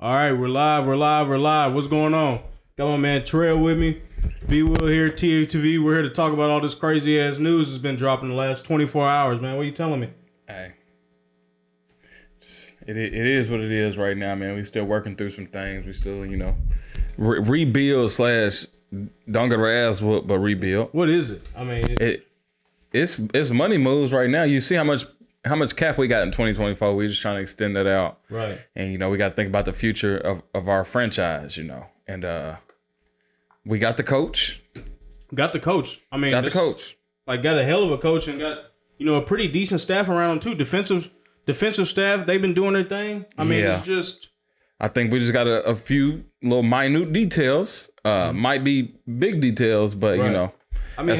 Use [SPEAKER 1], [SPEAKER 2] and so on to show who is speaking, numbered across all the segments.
[SPEAKER 1] All right, we're live. What's going on? Got my man Trail with me. B Will here, TATV. We're here to talk about all this crazy ass news that's been dropping the last 24 hours, man. What are you telling me?
[SPEAKER 2] Hey, it is what it is right now, man. We still working through some things. We still, rebuild slash don't get our ass whooped, but rebuild.
[SPEAKER 1] What is it? I mean,
[SPEAKER 2] it's money moves right now. You see how much cap we got in 2024. We just trying to extend that out,
[SPEAKER 1] right?
[SPEAKER 2] And we got to think about the future of our franchise, and we got the coach.
[SPEAKER 1] Got the coach. I mean,
[SPEAKER 2] got the coach.
[SPEAKER 1] Like, got a hell of a coach and got a pretty decent staff around him too. Defensive staff, they've been doing their thing. I mean, It's just.
[SPEAKER 2] I think we just got a few little minute details. Might be big details, but
[SPEAKER 1] right. I mean,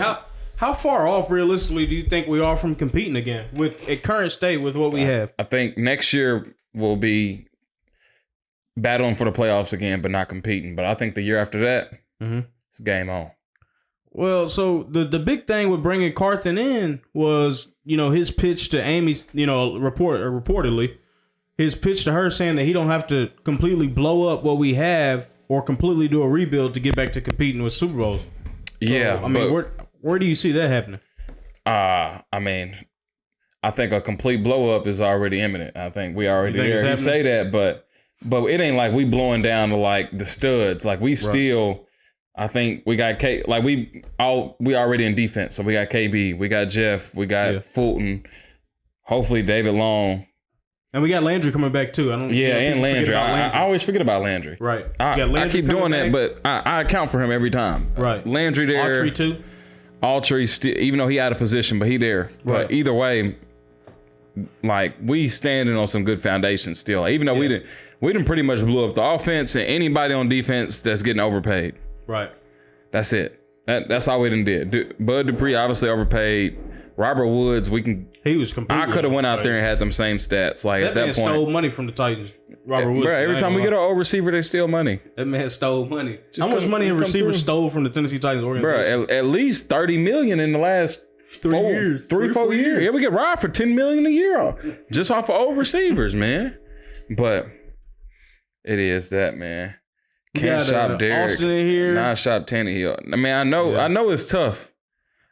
[SPEAKER 1] how far off realistically do you think we are from competing again with at current state with what we have?
[SPEAKER 2] I think next year we'll be battling for the playoffs again, but not competing. But I think the year after that, it's game on.
[SPEAKER 1] Well, so the big thing with bringing Carthen in was, his pitch to Amy's, reportedly, his pitch to her saying that he don't have to completely blow up what we have or completely do a rebuild to get back to competing with Super Bowls.
[SPEAKER 2] Yeah.
[SPEAKER 1] So, I mean, where do you see that happening?
[SPEAKER 2] I mean, I think a complete blow up is already imminent. I think we already there. You say that, but it ain't like we blowing down to like the studs. Like we still, I think we got we already in defense. So we got KB, we got Jeff, we got Fulton, hopefully David Long. And
[SPEAKER 1] we got Landry coming back too.
[SPEAKER 2] And Landry. I always forget about Landry.
[SPEAKER 1] Right.
[SPEAKER 2] I keep doing that, but I account for him every time.
[SPEAKER 1] Right.
[SPEAKER 2] Landry there.
[SPEAKER 1] Autry too.
[SPEAKER 2] Autry, even though he out of position, but he there.
[SPEAKER 1] Right.
[SPEAKER 2] But either way, like we standing on some good foundation still. Even though we didn't pretty much blew up the offense and anybody on defense that's getting overpaid.
[SPEAKER 1] Right.
[SPEAKER 2] That's it. That's all we done did. Bud Dupree obviously overpaid. Robert Woods,
[SPEAKER 1] he was completely.
[SPEAKER 2] I could have went out there and had them same stats. Like
[SPEAKER 1] that
[SPEAKER 2] at that
[SPEAKER 1] man
[SPEAKER 2] point,
[SPEAKER 1] stole money from the Titans. Robert Woods.
[SPEAKER 2] Bro, every time we get an old receiver, they steal money.
[SPEAKER 1] That man stole money. How much money a receiver stole from the Tennessee Titans organization?
[SPEAKER 2] Bro, at least $30 million in the last 4 years. Yeah, we get robbed for $10 million a year just off of old receivers, man. But it is that, man. Can't shop Derrick.
[SPEAKER 1] Austin in here.
[SPEAKER 2] Not shop Tannehill. I mean, I know it's tough.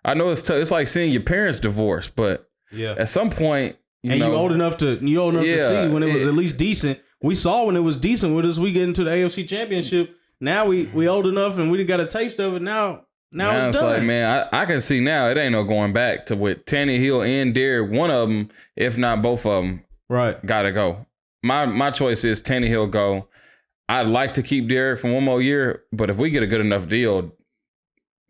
[SPEAKER 2] It's like seeing your parents divorce, but at some point, you
[SPEAKER 1] old enough to see when it was at least decent. We saw when it was decent with us. We get into the AFC Championship. Now we old enough and we got a taste of it. Now it's done.
[SPEAKER 2] Like, man, I can see now it ain't no going back to with Tannehill and Derrick. One of them, if not both of them,
[SPEAKER 1] right,
[SPEAKER 2] gotta go. My choice is Tannehill go. I'd like to keep Derrick for one more year, but if we get a good enough deal,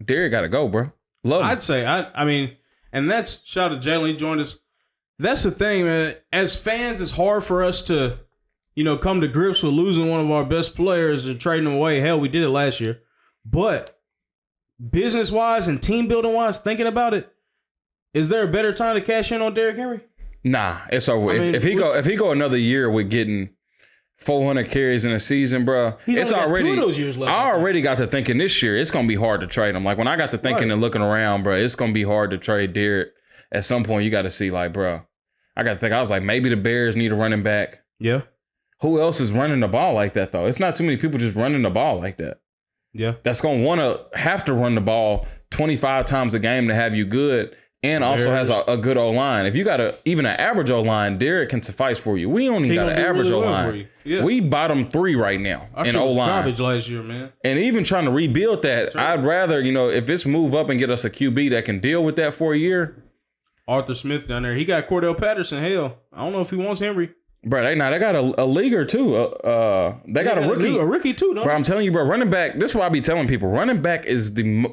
[SPEAKER 2] Derrick gotta go, bro. Love him.
[SPEAKER 1] I'd say I mean, and that's shout out to Jalen. He joined us. That's the thing, man. As fans, it's hard for us to, come to grips with losing one of our best players and trading them away. Hell, we did it last year. But business-wise and team-building-wise, thinking about it, is there a better time to cash in on Derrick Henry?
[SPEAKER 2] Nah, it's over. If he go another year with getting 400 carries in a season, bro, it's already 2 of those years left. I already got to thinking this year it's gonna be hard to trade him. Like when I got to thinking and looking around, bro, it's gonna be hard to trade Derrick. At some point, you got to see, like, bro, I got to think. I was like, maybe the Bears need a running back.
[SPEAKER 1] Yeah.
[SPEAKER 2] Who else is running the ball like that, though? It's not too many people just running the ball like that.
[SPEAKER 1] Yeah.
[SPEAKER 2] That's going to have to run the ball 25 times a game to have you good and also has a good O-line. If you got even an average O-line, Derrick can suffice for you. We only got an average O-line. Yeah. We bottom 3 right now in O-line.
[SPEAKER 1] Garbage last year, man.
[SPEAKER 2] And even trying to rebuild that, I'd rather, if it's move up and get us a QB that can deal with that for a year.
[SPEAKER 1] Arthur Smith down there. He got Cordell Patterson. Hell, I don't know if he wants Henry.
[SPEAKER 2] Bro, they got a leaguer too. They got a rookie.
[SPEAKER 1] A rookie too, no?
[SPEAKER 2] Bro, I'm telling you, bro, running back, this is what I be telling people. Running back is the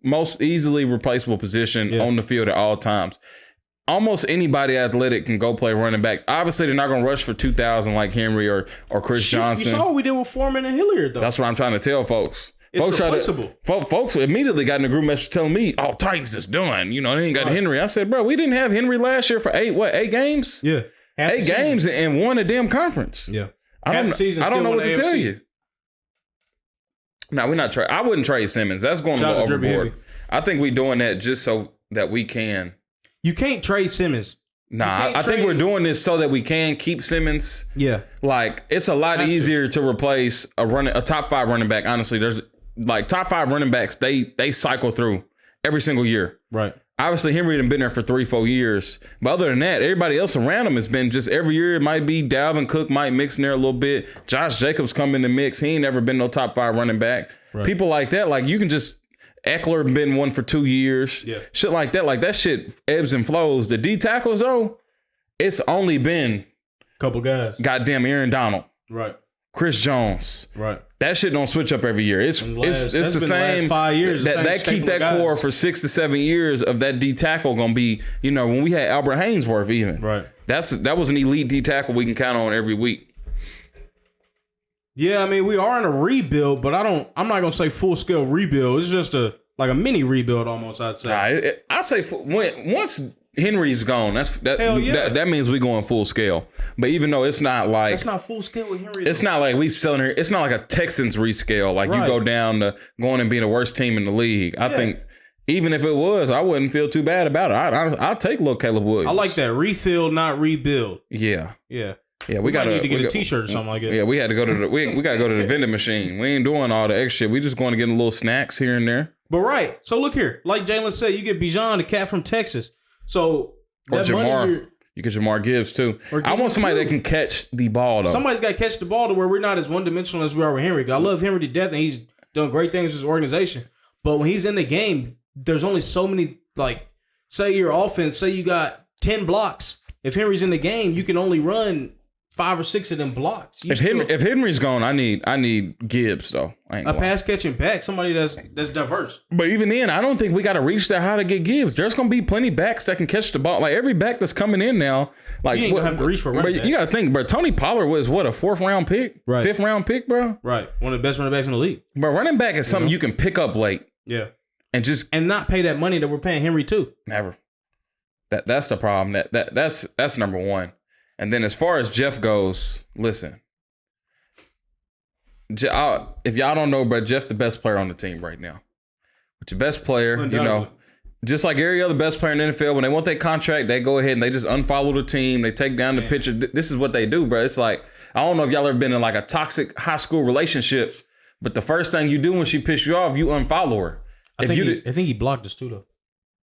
[SPEAKER 2] most easily replaceable position on the field at all times. Almost anybody athletic can go play running back. Obviously, they're not going to rush for 2,000 like Henry or Chris Johnson.
[SPEAKER 1] You saw what we did with Foreman and Hilliard, though.
[SPEAKER 2] That's what I'm trying to tell folks.
[SPEAKER 1] It's replaceable.
[SPEAKER 2] Folks immediately got in the group message telling me, "Oh, Titans is done. They ain't got Henry." I said, "Bro, we didn't have Henry last year for 8 games?
[SPEAKER 1] Yeah,
[SPEAKER 2] 8 games and won a damn conference.
[SPEAKER 1] Yeah,
[SPEAKER 2] I don't know what to tell you. No, we're not trade. I wouldn't trade Simmons. That's going to go overboard. I think we're doing that just so that we can.
[SPEAKER 1] You can't trade Simmons.
[SPEAKER 2] Nah, I think we're doing this so that we can keep Simmons.
[SPEAKER 1] Yeah.
[SPEAKER 2] Like, it's a lot easier to replace a top 5 running back. Honestly, there's like top 5 running backs. They cycle through every single year.
[SPEAKER 1] Right.
[SPEAKER 2] Obviously, Henry had been there for 3-4 years. But other than that, everybody else around him has been just every year. It might be Dalvin Cook might mix in there a little bit. Josh Jacobs come in the mix. He ain't never been no top 5 running back. Right. People like that, like you can just Eckler been one for 2 years. Yeah. Shit like that. Like that shit ebbs and flows. The D tackles though, it's only been
[SPEAKER 1] couple guys.
[SPEAKER 2] Goddamn Aaron Donald.
[SPEAKER 1] Right.
[SPEAKER 2] Chris Jones.
[SPEAKER 1] Right.
[SPEAKER 2] That shit don't switch up every year. It's the same.
[SPEAKER 1] 5 years.
[SPEAKER 2] That keep that core for 6 to 7 years of that D tackle gonna be. You know, when we had Albert Haynesworth, even
[SPEAKER 1] right.
[SPEAKER 2] That was an elite D tackle we can count on every week.
[SPEAKER 1] Yeah, I mean we are in a rebuild, but I'm not gonna say full scale rebuild. It's just a mini rebuild almost. I'd say.
[SPEAKER 2] I'd say once Henry's gone, that means we going full scale. But even though it's not like
[SPEAKER 1] that's not full scale with Henry.
[SPEAKER 2] It's not like we selling her. It's not like a Texans rescale. Like you go down to going and being the worst team in the league. I think even if it was, I wouldn't feel too bad about it. I'll take little Caleb Williams.
[SPEAKER 1] I like that refill, not rebuild.
[SPEAKER 2] Yeah.
[SPEAKER 1] Yeah.
[SPEAKER 2] Yeah, we
[SPEAKER 1] need to get a T-shirt or something like that.
[SPEAKER 2] Yeah, we had to go to we got to go to the vending machine. We ain't doing all the extra shit. We just going to get a little snacks here and there.
[SPEAKER 1] But right, so look here, like Jalen said, you get Bijan, the cat from Texas. So
[SPEAKER 2] or Jamar, you get Jamar Gibbs too. I want somebody that can catch the ball though.
[SPEAKER 1] Somebody's got to catch the ball to where we're not as one dimensional as we are with Henry. I love Henry to death, and he's done great things with his organization. But when he's in the game, there's only so many. Like, say your offense, say you got 10 blocks. If Henry's in the game, you can only run 5 or 6 of them blocks.
[SPEAKER 2] If Henry's gone, I need Gibbs though.
[SPEAKER 1] A pass catching back, somebody that's diverse.
[SPEAKER 2] But even then, I don't think we got to reach that high to get Gibbs. There's gonna be plenty backs that can catch the ball. Like every back that's coming in now, like
[SPEAKER 1] you ain't gonna have to reach for running back.
[SPEAKER 2] You got to think, bro. Tony Pollard was what, a 4th round pick,
[SPEAKER 1] right?
[SPEAKER 2] 5th round pick, bro.
[SPEAKER 1] Right, one of the best running backs in the league.
[SPEAKER 2] But running back is something you can pick up late.
[SPEAKER 1] Yeah,
[SPEAKER 2] and
[SPEAKER 1] not pay that money that we're paying Henry too.
[SPEAKER 2] Never. That's the problem. That's number one. And then as far as Jeff goes, listen. If y'all don't know, but Jeff the best player on the team right now. But your best player, you know, just like every other best player in the NFL, when they want their contract, they go ahead and they just unfollow the team. They take down the picture. This is what they do, bro. It's like, I don't know if y'all ever been in like a toxic high school relationship, but the first thing you do when she pisses you off, you unfollow her.
[SPEAKER 1] I think he blocked us too, though.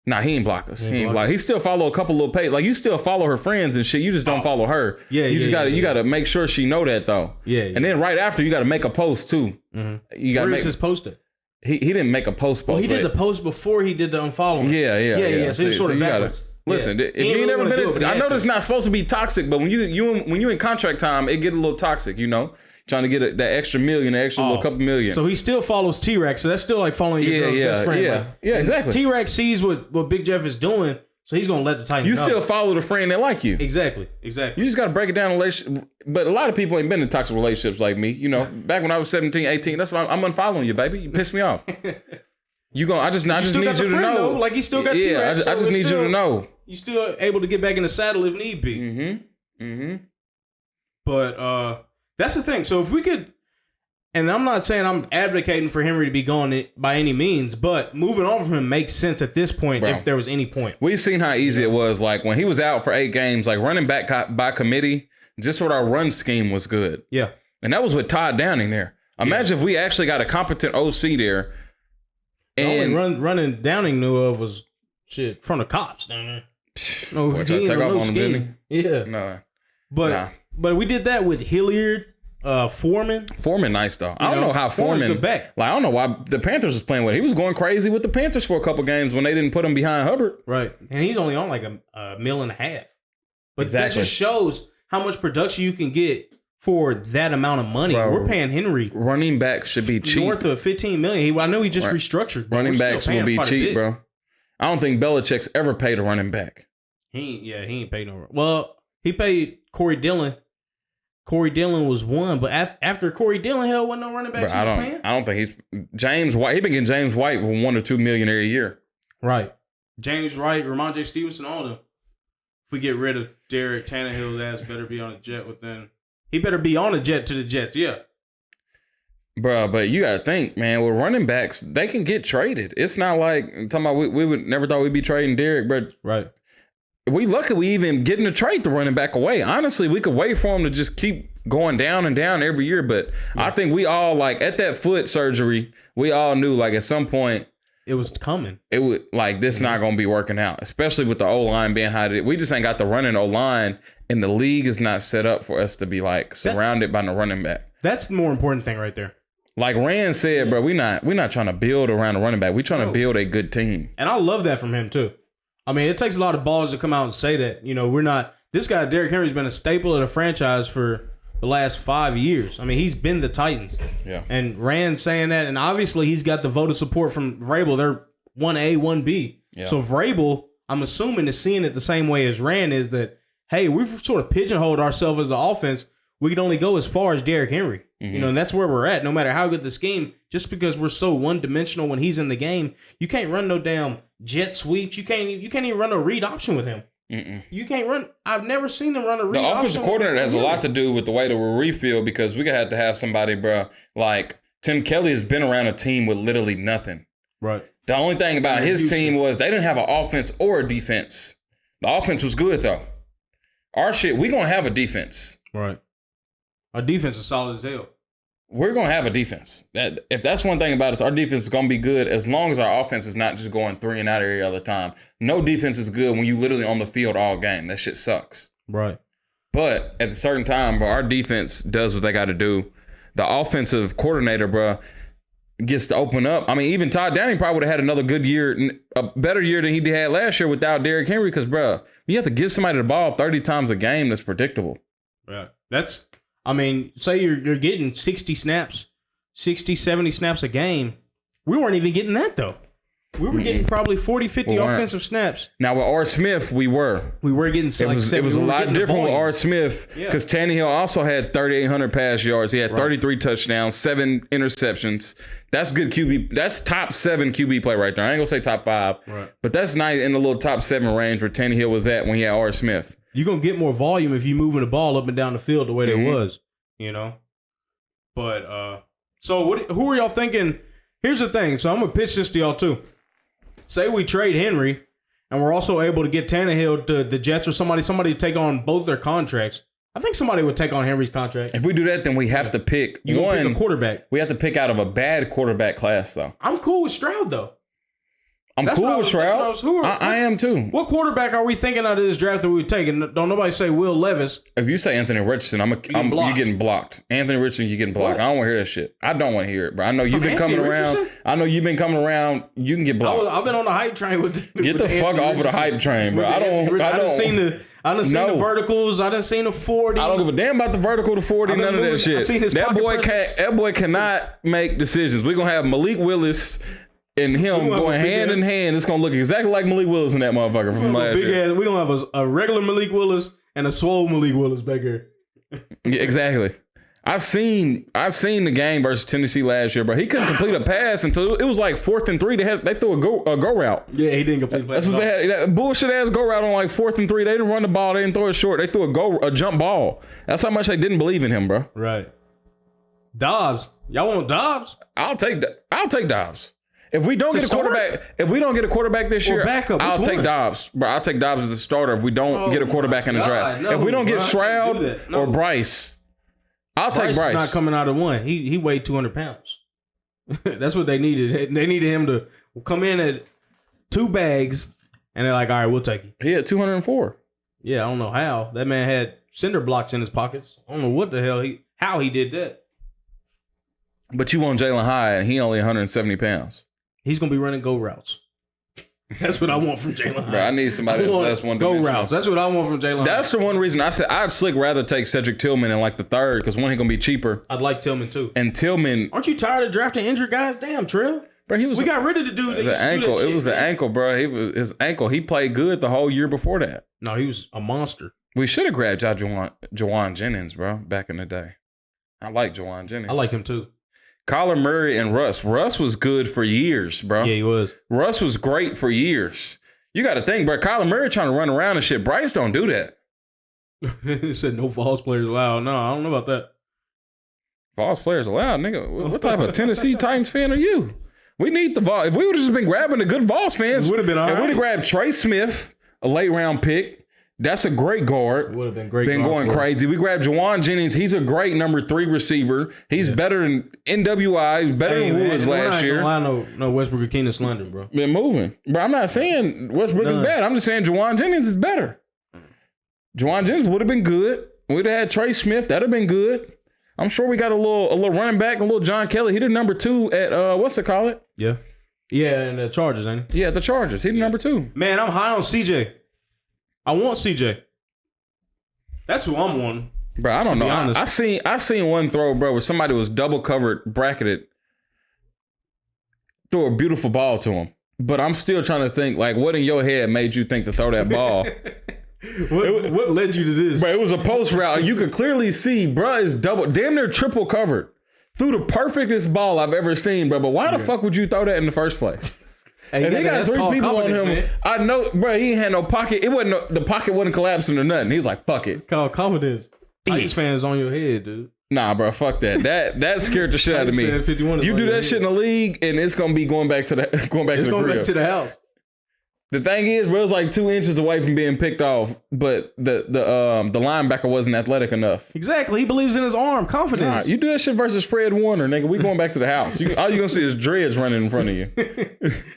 [SPEAKER 2] Nah, he ain't block us. He ain't block. He still follow a couple little pages. Like you still follow her friends and shit. You just don't follow her.
[SPEAKER 1] Yeah,
[SPEAKER 2] you gotta make sure she know that though.
[SPEAKER 1] Yeah.
[SPEAKER 2] And then right after you gotta make a post too.
[SPEAKER 1] Mm-hmm. You gotta Where is his post at?
[SPEAKER 2] He didn't make a post.
[SPEAKER 1] Well, he did the post before he did the unfollowing.
[SPEAKER 2] Yeah.
[SPEAKER 1] So he's sort of backwards.
[SPEAKER 2] Listen, if you ain't never been, I know this is not supposed to be toxic, but when you in contract time, it get a little toxic. You know. Trying to get that extra million, little couple million.
[SPEAKER 1] So he still follows T-Rex. So that's still like following your girl's best friend.
[SPEAKER 2] Yeah, exactly.
[SPEAKER 1] T-Rex sees what Big Jeff is doing, so he's going to let the Titans know.
[SPEAKER 2] You still follow the friend that like you.
[SPEAKER 1] Exactly. You
[SPEAKER 2] just got to break it down. But a lot of people ain't been in toxic relationships like me. You know, back when I was 17, 18, that's why I'm unfollowing you, baby. You pissed me off. I just need you to know.
[SPEAKER 1] Though. Like he still got T-Rex.
[SPEAKER 2] I just need you to know.
[SPEAKER 1] You still able to get back in the saddle if need be.
[SPEAKER 2] Mm-hmm.
[SPEAKER 1] But that's the thing. So if we could... And I'm not saying I'm advocating for Henry to be gone by any means, but moving on from him makes sense at this point, if there was any point.
[SPEAKER 2] We've seen how easy it was. Like when he was out for 8 games, like running back by committee, just what our run scheme was good.
[SPEAKER 1] Yeah.
[SPEAKER 2] And that was with Todd Downing there. Imagine if we actually got a competent OC there.
[SPEAKER 1] And the only running Downing knew of was shit from the cops down there. No, he
[SPEAKER 2] take off
[SPEAKER 1] no
[SPEAKER 2] on
[SPEAKER 1] scheme. Yeah.
[SPEAKER 2] No.
[SPEAKER 1] But we did that with Hilliard. Foreman
[SPEAKER 2] nice though. I don't know how Foreman
[SPEAKER 1] back.
[SPEAKER 2] Like I don't know why the Panthers was playing with him. He was going crazy with the Panthers for a couple games when they didn't put him behind Hubbard.
[SPEAKER 1] Right. And he's only on like a $1.5 million. But that just shows how much production you can get for that amount of money. Bro, we're paying Henry.
[SPEAKER 2] Running backs should be cheap.
[SPEAKER 1] North of $15 million. I know he just restructured.
[SPEAKER 2] Running backs will be cheap, bro. I don't think Belichick's ever paid a running back.
[SPEAKER 1] He ain't paid no. Well, he paid Corey Dillon. Corey Dillon was one, but after Corey Dillon, hell, wasn't no running back.
[SPEAKER 2] I don't think he's James White. He been getting James White for $1 or $2 million a year.
[SPEAKER 1] Right. James Wright, Ramondre Stevenson, all of them. If we get rid of Derrick, Tannehill's ass better be on a jet with them. He better be on a jet to the Jets, yeah.
[SPEAKER 2] Bro, but you got to think, man, with running backs, they can get traded. It's not like, I'm talking about we would never thought we'd be trading Derrick, but
[SPEAKER 1] right.
[SPEAKER 2] we lucky we even getting to trade the running back away. Honestly, we could wait for him to just keep going down and down every year. But I think we all, like, at that foot surgery, we all knew, like, at some point
[SPEAKER 1] it was coming.
[SPEAKER 2] It would, like, this not going to be working out, especially with the O-line being how it is. We just ain't got the running O-line, and the league is not set up for us to be, like, surrounded by the running back.
[SPEAKER 1] That's the more important thing right there.
[SPEAKER 2] Like Rand said, bro, we're not trying to build around the running back. We're trying to build a good team.
[SPEAKER 1] And I love that from him, too. I mean, it takes a lot of balls to come out and say that. You know, we're not – this guy, Derrick Henry's been a staple of the franchise for the last 5 years. I mean, he's been the Titans.
[SPEAKER 2] Yeah.
[SPEAKER 1] And Rand saying that, and obviously he's got the vote of support from Vrabel. They're 1A, 1B. Yeah. So Vrabel, I'm assuming, is seeing it the same way as Rand is that, hey, we've sort of pigeonholed ourselves as an offense. We can only go as far as Derrick Henry. Mm-hmm. You know, and that's where we're at. No matter how good the scheme, just because we're so one-dimensional when he's in the game, you can't run no damn jet sweeps. You can't even run a read option with him. Mm-mm. You can't run. I've never seen them run a read option.
[SPEAKER 2] The offensive coordinator has a lot to do with the way that we refill, because we have to have somebody, bro. Like Tim Kelly has been around a team with literally nothing.
[SPEAKER 1] Right.
[SPEAKER 2] The only thing about his team was they didn't have an offense or a defense. The offense was good though. Our shit, we gonna have a defense.
[SPEAKER 1] Right. Our defense is solid as hell.
[SPEAKER 2] We're going to have a defense. If that's one thing about us, our defense is going to be good as long as our offense is not just going 3 and out every other time. No defense is good when you literally on the field all game. That shit sucks.
[SPEAKER 1] Right.
[SPEAKER 2] But at a certain time, bro, our defense does what they got to do. The offensive coordinator, bro, gets to open up. I mean, even Todd Downing probably would have had another good year, a better year than he had last year without Derrick Henry, because, bro, you have to give somebody the ball 30 times a game that's predictable.
[SPEAKER 1] Right. I mean, say you're getting 60 snaps, 60, 70 snaps a game. We weren't even getting that, though. We were getting probably 40, 50 offensive snaps.
[SPEAKER 2] Now, with R. Smith, we were.
[SPEAKER 1] We were getting like 70.
[SPEAKER 2] It was a lot different with R. Smith, because Tannehill also had 3,800 pass yards. He had 33 touchdowns, 7 interceptions. That's good QB. That's top 7 QB play right there. I ain't going to say top 5. Right. But that's nice in the little top 7 range where Tannehill was at when he had R. Smith.
[SPEAKER 1] You're going to get more volume if you're moving the ball up and down the field the way they was, you know? But, so who are y'all thinking? Here's the thing. So I'm going to pitch this to y'all too. Say we trade Henry and we're also able to get Tannehill to the Jets or somebody to take on both their contracts. I think somebody would take on Henry's contract.
[SPEAKER 2] If we do that, then we have to pick
[SPEAKER 1] pick a quarterback.
[SPEAKER 2] We have to pick out of a bad quarterback class, though.
[SPEAKER 1] I'm cool with Stroud, though.
[SPEAKER 2] I'm cool with Stroud. I am too.
[SPEAKER 1] What quarterback are we thinking out of this draft that we would take? And don't nobody say Will Levis.
[SPEAKER 2] If you say Anthony Richardson, you're getting blocked. Anthony Richardson, you're getting blocked. What? I don't want to hear that shit. I don't want to hear it, bro. I know you've been coming around. I know you've been coming around. You can get blocked.
[SPEAKER 1] I've been on the hype train with.
[SPEAKER 2] Get the fuck off of the hype train, bro. I done seen the
[SPEAKER 1] verticals. I done seen the 40.
[SPEAKER 2] I don't give a damn about the vertical, the 40, none of that shit. That boy cannot make decisions. We're gonna have Malik Willis and him going hand in hand. It's going to look exactly like Malik Willis in that motherfucker from last year.
[SPEAKER 1] We're going to have a regular Malik Willis and a swole Malik Willis back here.
[SPEAKER 2] Yeah, exactly. I seen the game versus Tennessee last year, bro. He couldn't complete a pass until it was like 4th and 3. They threw a go route.
[SPEAKER 1] Yeah, he didn't complete a pass.
[SPEAKER 2] That's what they had. That bullshit ass go route on like 4th and 3. They didn't run the ball. They didn't throw it short. They threw a jump ball. That's how much they didn't believe in him, bro.
[SPEAKER 1] Right. Dobbs. Y'all want Dobbs?
[SPEAKER 2] I'll take Dobbs. If we don't get a quarterback this year, I'll take Dobbs. Bro, I'll take Dobbs as a starter if we don't get a quarterback in the draft. If we don't get Stroud or Bryce, I'll take Bryce.
[SPEAKER 1] Bryce is not coming out of one. He weighed 200 pounds. That's what they needed. They needed him to come in at 2 bags, and they're like, all right, we'll take you.
[SPEAKER 2] He had 204.
[SPEAKER 1] Yeah, I don't know how. That man had cinder blocks in his pockets. I don't know what the hell how he did that.
[SPEAKER 2] But you want Jalen Hyde, and he only 170 pounds.
[SPEAKER 1] He's going to be running go routes. That's what I want from Jalen Hyde.
[SPEAKER 2] Bro, I need somebody that's less one-dimensional.
[SPEAKER 1] Go routes. That's what I want from Jalen Hyde.
[SPEAKER 2] That's the one reason I said I'd slick rather take Cedric Tillman in like the 3rd, because one, he's going to be cheaper.
[SPEAKER 1] I'd like Tillman too.
[SPEAKER 2] And Tillman...
[SPEAKER 1] Aren't you tired of drafting injured guys? Damn, Trill.
[SPEAKER 2] Bro, we
[SPEAKER 1] got rid of the dude.
[SPEAKER 2] The ankle. It was the ankle, bro. His ankle. He played good the whole year before that.
[SPEAKER 1] No, he was a monster.
[SPEAKER 2] We should have grabbed Jawan Jennings, bro, back in the day. I like Jawan Jennings.
[SPEAKER 1] I like him too.
[SPEAKER 2] Kyler Murray and Russ. Russ was good for years, bro.
[SPEAKER 1] Yeah, he was.
[SPEAKER 2] Russ was great for years. You got to think, bro. Kyler Murray trying to run around and shit. Bryce don't do that.
[SPEAKER 1] He said no false players allowed. No, I don't know about that.
[SPEAKER 2] False players allowed, nigga. What type of Tennessee Titans fan are you? We need the Vols. If we would have just been grabbing the good Vols fans,
[SPEAKER 1] would have been all right.
[SPEAKER 2] We'd have grabbed Trey Smith, a late round pick. That's a great guard.
[SPEAKER 1] Would have been great.
[SPEAKER 2] Been going crazy. We grabbed Juwan Jennings. He's a great number 3 receiver. He's better than NWI. He's better than Woods last year.
[SPEAKER 1] No Westbrook Keenan slander, bro.
[SPEAKER 2] Been moving. Bro, I'm not saying Westbrook is bad. I'm just saying Juwan Jennings is better. Juwan Jennings would have been good. We'd have had Trey Smith. That'd have been good. I'm sure we got a little running back, a little John Kelly. He did number 2 at what's it called?
[SPEAKER 1] Yeah. Yeah, and the Chargers, ain't he?
[SPEAKER 2] Yeah, the Chargers. He did number 2.
[SPEAKER 1] Man, I'm high on CJ. I want CJ. That's who I'm wanting.
[SPEAKER 2] Bro, I don't know. I seen one throw, bro, where somebody was double covered, bracketed, threw a beautiful ball to him. But I'm still trying to think, like, what in your head made you think to throw that ball?
[SPEAKER 1] What led you to this?
[SPEAKER 2] Bro, it was a post route, and you could clearly see, bro, is damn near triple covered. Threw the perfectest ball I've ever seen, bro. But why the fuck would you throw that in the first place? And he got 3 people on him. Man. I know, bro. He ain't had no pocket. The pocket wasn't collapsing or nothing. He's like, fuck it.
[SPEAKER 1] Called confidence. Titans fans on your head, dude.
[SPEAKER 2] Nah, bro. Fuck that. That scared the shit out of me. You do that shit in the league, and it's gonna be going back to the crib.
[SPEAKER 1] To the house.
[SPEAKER 2] The thing is, bro, it was like 2 inches away from being picked off, but the linebacker wasn't athletic enough.
[SPEAKER 1] Exactly. He believes in his arm. Confidence.
[SPEAKER 2] Nah, you do that shit versus Fred Warner, nigga. We going back to the house. All you gonna see is dreads running in front of you.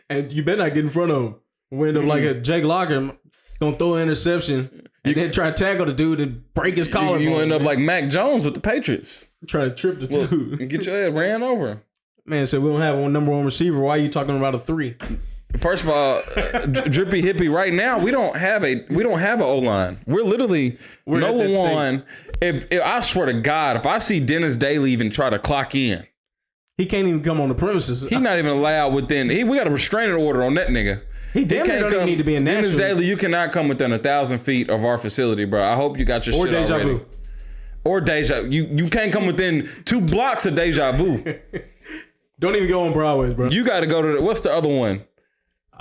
[SPEAKER 1] And you better not get in front of him. We end up like a Jake Locker gonna throw an interception and then try to tackle the dude and break his collar.
[SPEAKER 2] You end up like Mac Jones with the Patriots.
[SPEAKER 1] Try to trip the dude.
[SPEAKER 2] And get your head ran over.
[SPEAKER 1] Man said we don't have one number 1 receiver. Why are you talking about a 3?
[SPEAKER 2] First of all, Drippy Hippie, right now we don't have an O-line. We're literally number 1. If I swear to God, if I see Dennis Daly even try to clock in,
[SPEAKER 1] he can't even come on the premises.
[SPEAKER 2] He's not even allowed within. We got a restraining order on that nigga.
[SPEAKER 1] He damn near don't even need to be in
[SPEAKER 2] Dennis Daly, you cannot come within 1,000 feet of our facility, bro. I hope you got your shit
[SPEAKER 1] deja
[SPEAKER 2] already.
[SPEAKER 1] Vu.
[SPEAKER 2] Or deja. You can't come within 2 blocks of deja vu.
[SPEAKER 1] Don't even go on Broadway, bro.
[SPEAKER 2] You got to go to what's the other one?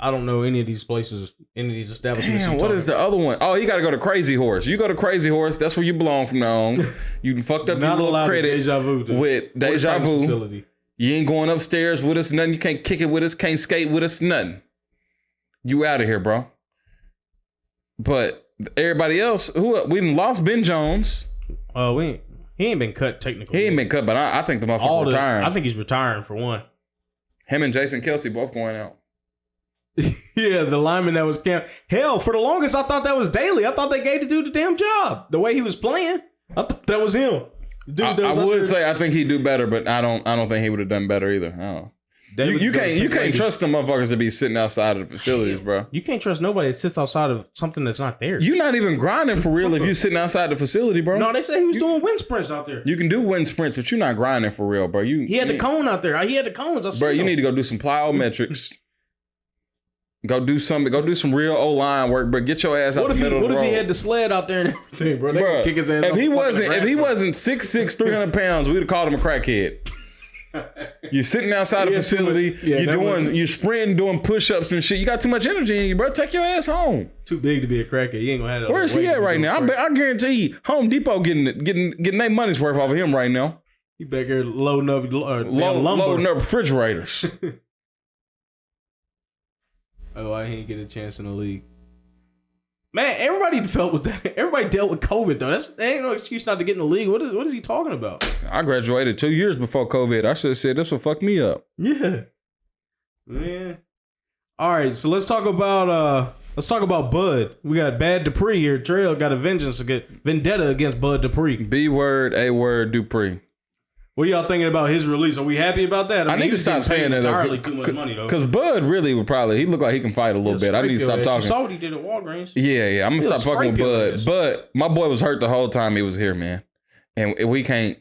[SPEAKER 1] I don't know any of these places, any of these establishments.
[SPEAKER 2] Damn, what is the other one? Oh, you got to go to Crazy Horse. You go to Crazy Horse. That's where you belong from now on. You fucked up your little credit
[SPEAKER 1] deja vu,
[SPEAKER 2] with deja vu. Facility. You ain't going upstairs with us, nothing. You can't kick it with us, can't skate with us, nothing. You out of here, bro. But everybody else, we done lost Ben Jones.
[SPEAKER 1] He ain't been cut technically.
[SPEAKER 2] He ain't been cut, but I think the motherfucker retiring.
[SPEAKER 1] I think he's retiring for one.
[SPEAKER 2] Him and Jason Kelsey both going out.
[SPEAKER 1] Yeah, the lineman that was camped. Hell, for the longest, I thought that was Daly. I thought they gave the dude the damn job. The way he was playing, I thought that was him. Dude,
[SPEAKER 2] I would say I think he'd do better, but I don't think he would have done better either. I don't know. You can't trust them motherfuckers to be sitting outside of the facilities, bro.
[SPEAKER 1] You can't trust nobody that sits outside of something that's not there.
[SPEAKER 2] You're not even grinding for real if you're sitting outside the facility, bro.
[SPEAKER 1] No, they say he was doing wind sprints out there.
[SPEAKER 2] You can do wind sprints, but you're not grinding for real, bro.
[SPEAKER 1] He had the cone out there. He had the cones.
[SPEAKER 2] Bro, you need to go do some plyometrics. Go do some real O-line work, but get your ass out the middle of the road.
[SPEAKER 1] What if he had the sled out there and everything, bro? They could kick his ass.
[SPEAKER 2] If he wasn't 6'6", 300 pounds, we'd have called him a crackhead. You're sitting outside the facility. You're sprinting, doing push-ups and shit. You got too much energy in you, bro. Take your ass home.
[SPEAKER 1] Too big to be a crackhead. You ain't gonna have that.
[SPEAKER 2] Where's he at right now? I guarantee you, Home Depot getting their money's worth off of him right now.
[SPEAKER 1] He back here loading up
[SPEAKER 2] refrigerators.
[SPEAKER 1] Oh, I ain't get a chance in the league. Man, everybody felt with that. Everybody dealt with COVID though. That ain't no excuse not to get in the league. What is he talking about?
[SPEAKER 2] I graduated 2 years before COVID. I should have said this will fuck me up.
[SPEAKER 1] Yeah, man. All right, so let's talk about Bud. We got Bad Dupree here. Trail got a vendetta against Bud Dupree.
[SPEAKER 2] B word, A word, Dupree.
[SPEAKER 1] What are y'all thinking about his release? Are we happy about that?
[SPEAKER 2] I need to stop saying that
[SPEAKER 1] entirely too much money though.
[SPEAKER 2] Because Bud really would he looked like he can fight a little bit. I need to stop talking.
[SPEAKER 1] You saw what he did at Walgreens.
[SPEAKER 2] Yeah. I'm gonna stop fucking with Bud. But my boy was hurt the whole time he was here, man. And we can't.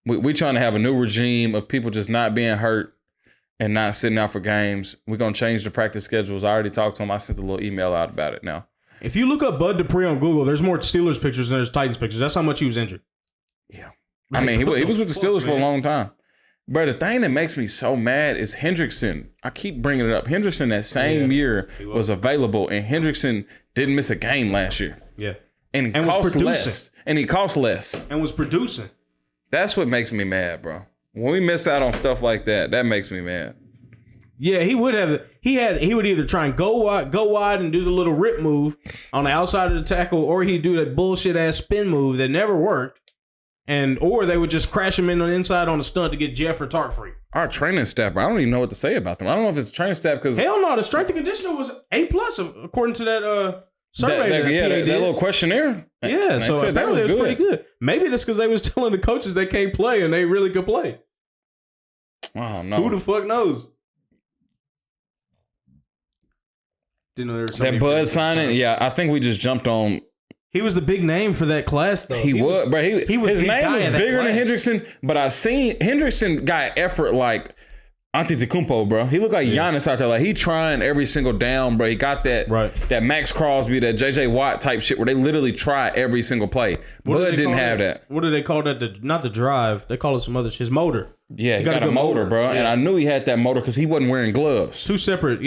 [SPEAKER 2] We trying to have a new regime of people just not being hurt and not sitting out for games. We're gonna change the practice schedules. I already talked to him. I sent a little email out about it now.
[SPEAKER 1] If you look up Bud Dupree on Google, there's more Steelers pictures than there's Titans pictures. That's how much he was injured.
[SPEAKER 2] Yeah. I mean, he was with the Steelers for a long time. Bro, the thing that makes me so mad is Hendrickson. I keep bringing it up. Hendrickson that same year was available, and Hendrickson didn't miss a game last year.
[SPEAKER 1] Yeah.
[SPEAKER 2] And cost less. And he cost less.
[SPEAKER 1] And was producing.
[SPEAKER 2] That's what makes me mad, bro. When we miss out on stuff like that, that makes me mad.
[SPEAKER 1] Yeah, he would have. He would either try and go wide and do the little rip move on the outside of the tackle, or he'd do that bullshit ass spin move that never worked. Or they would just crash him in on the inside on the stunt to get Jeff or Tark free.
[SPEAKER 2] Our training staff, I don't even know what to say about them. I don't know if it's training staff because
[SPEAKER 1] hell no, the strength and conditioner was A+ according to that survey.
[SPEAKER 2] That little questionnaire.
[SPEAKER 1] Yeah, so apparently it was pretty good. Maybe that's because they was telling the coaches they can't play and they really could play.
[SPEAKER 2] I don't know.
[SPEAKER 1] Who the fuck knows? Didn't know there was
[SPEAKER 2] that Bud signing. Yeah, I think we just jumped on.
[SPEAKER 1] He was the big name for that class, though.
[SPEAKER 2] He was, bro. He was his name was bigger than Hendrickson, but I seen Hendrickson got effort like Antetokounmpo, bro. He looked like Giannis out there. Like he trying every single down, bro. He got that Max Crosby, that JJ Watt type shit where they literally try every single play. Bud didn't have that.
[SPEAKER 1] What do they call that? Not the drive. They call it some other shit. His motor.
[SPEAKER 2] Yeah, he got a motor, bro. Yeah. And I knew he had that motor because he wasn't wearing gloves.
[SPEAKER 1] Two separate